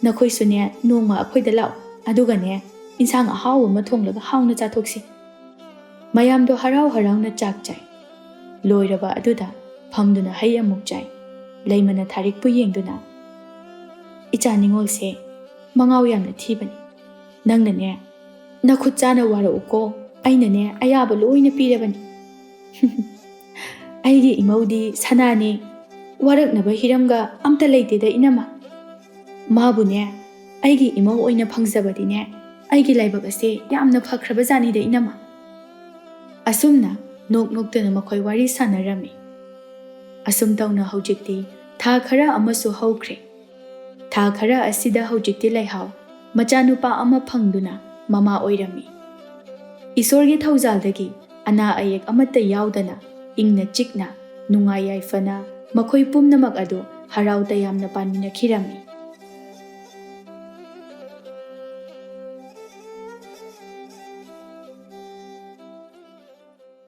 ꯅꯈꯣꯏꯁꯨꯅꯦ ꯅꯣꯡꯃ ꯑꯩꯈꯣꯏꯗ ꯂꯥꯛꯑꯣ, ꯑꯗꯨꯒꯅꯦ ꯏꯟꯁꯥꯡ ꯑꯍꯥꯎꯕ ꯑꯃ ꯊꯣꯡꯂꯒ ꯍꯥꯎꯅ ꯆꯥꯊꯣꯛꯁꯤ꯫ ꯃꯌꯥꯝꯗꯣ ꯍꯔꯥꯎ ꯍꯔꯥꯎꯅ ꯆꯥꯛ ꯆꯥꯏ꯫ ꯂꯣꯏꯔꯕ ꯑꯗꯨꯗ ꯐꯝꯗꯨꯅ ꯍꯩ ꯑꯃꯨꯛ ꯆꯥꯏ꯫ ꯂꯩꯃꯅ ꯊꯥꯔꯤꯛꯄꯨ ꯌꯦꯡꯗꯨꯅ, ꯏꯆꯥ ꯅꯤꯡꯉꯣꯜꯁꯦ ꯃꯉꯥꯎ ꯌꯥꯝꯅ ꯊꯤꯕꯅꯤ꯫ ꯅꯪꯅꯅꯦ ꯅꯈꯨꯠ ꯆꯥꯅ ꯋꯥꯔꯛꯎꯀꯣ, ꯑꯩꯅꯅꯦ ꯑꯌꯥꯕ ꯂꯣꯏꯅ ꯄꯤꯔꯕꯅꯤ꯫ ꯑꯩꯒꯤ ꯏꯃꯧꯗꯤ ꯁꯅꯥꯅꯤ, ꯋꯥꯔꯛꯅꯕ ꯍꯤꯔꯝꯒ ꯑꯝꯇ ꯂꯩꯇꯦꯗ ꯏꯅꯝꯃ꯫ ꯃꯥꯕꯨꯅꯦ ꯑꯩꯒꯤ ꯏꯃꯧ ꯑꯣꯏꯅ ꯐꯪꯖꯕꯗꯤꯅꯦ ꯑꯩꯒꯤ ꯂꯥꯏꯕꯛ ꯑꯁꯦ ꯌꯥꯝꯅ ꯐꯈ꯭ꯔꯕꯖꯥꯅꯤꯗ ꯏꯅꯝꯃ꯫ ꯑꯁꯨꯝꯅ ꯅꯣꯛ ꯅꯣꯛꯇꯨꯅ ꯃꯈꯣꯏ ꯋꯥꯔꯤ ꯁꯥꯟꯅꯔꯝꯃꯤ꯫ ꯑꯁꯨꯝ ꯇꯧꯅ ꯍꯧꯖꯤꯛꯇꯤ ꯊꯥ ꯈꯔ ꯑꯃꯁꯨ ꯍꯧꯈ꯭ꯔꯦ꯫ ꯊꯥ ꯈꯔ ꯑꯁꯤꯗ ꯍꯧꯖꯤꯛꯇꯤ ꯂꯩꯍꯥꯎ ꯃꯆꯥꯅꯨꯄꯥ ꯑꯃ ꯐꯪꯗꯨꯅ ꯃꯃꯥ ꯑꯣꯏꯔꯝꯃꯤ꯫ ꯏꯁꯣꯔꯒꯤ ꯊꯧꯖꯥꯜꯗꯒꯤ ꯑꯅꯥ ꯑꯌꯦꯛ ꯑꯃꯠꯇ ꯌꯥꯎꯗꯅ ꯏꯪꯅ ꯆꯤꯛꯅ ꯅꯨꯡꯉꯥꯏ ꯌꯥꯏꯐꯅ ꯃꯈꯣꯏ ꯄꯨꯝꯅꯃꯛ ꯑꯗꯨ ꯍꯔꯥꯎ ꯇꯌꯥꯝꯅ ꯄꯥꯟꯃꯤꯟꯅꯈꯤꯔꯝꯃꯤ꯫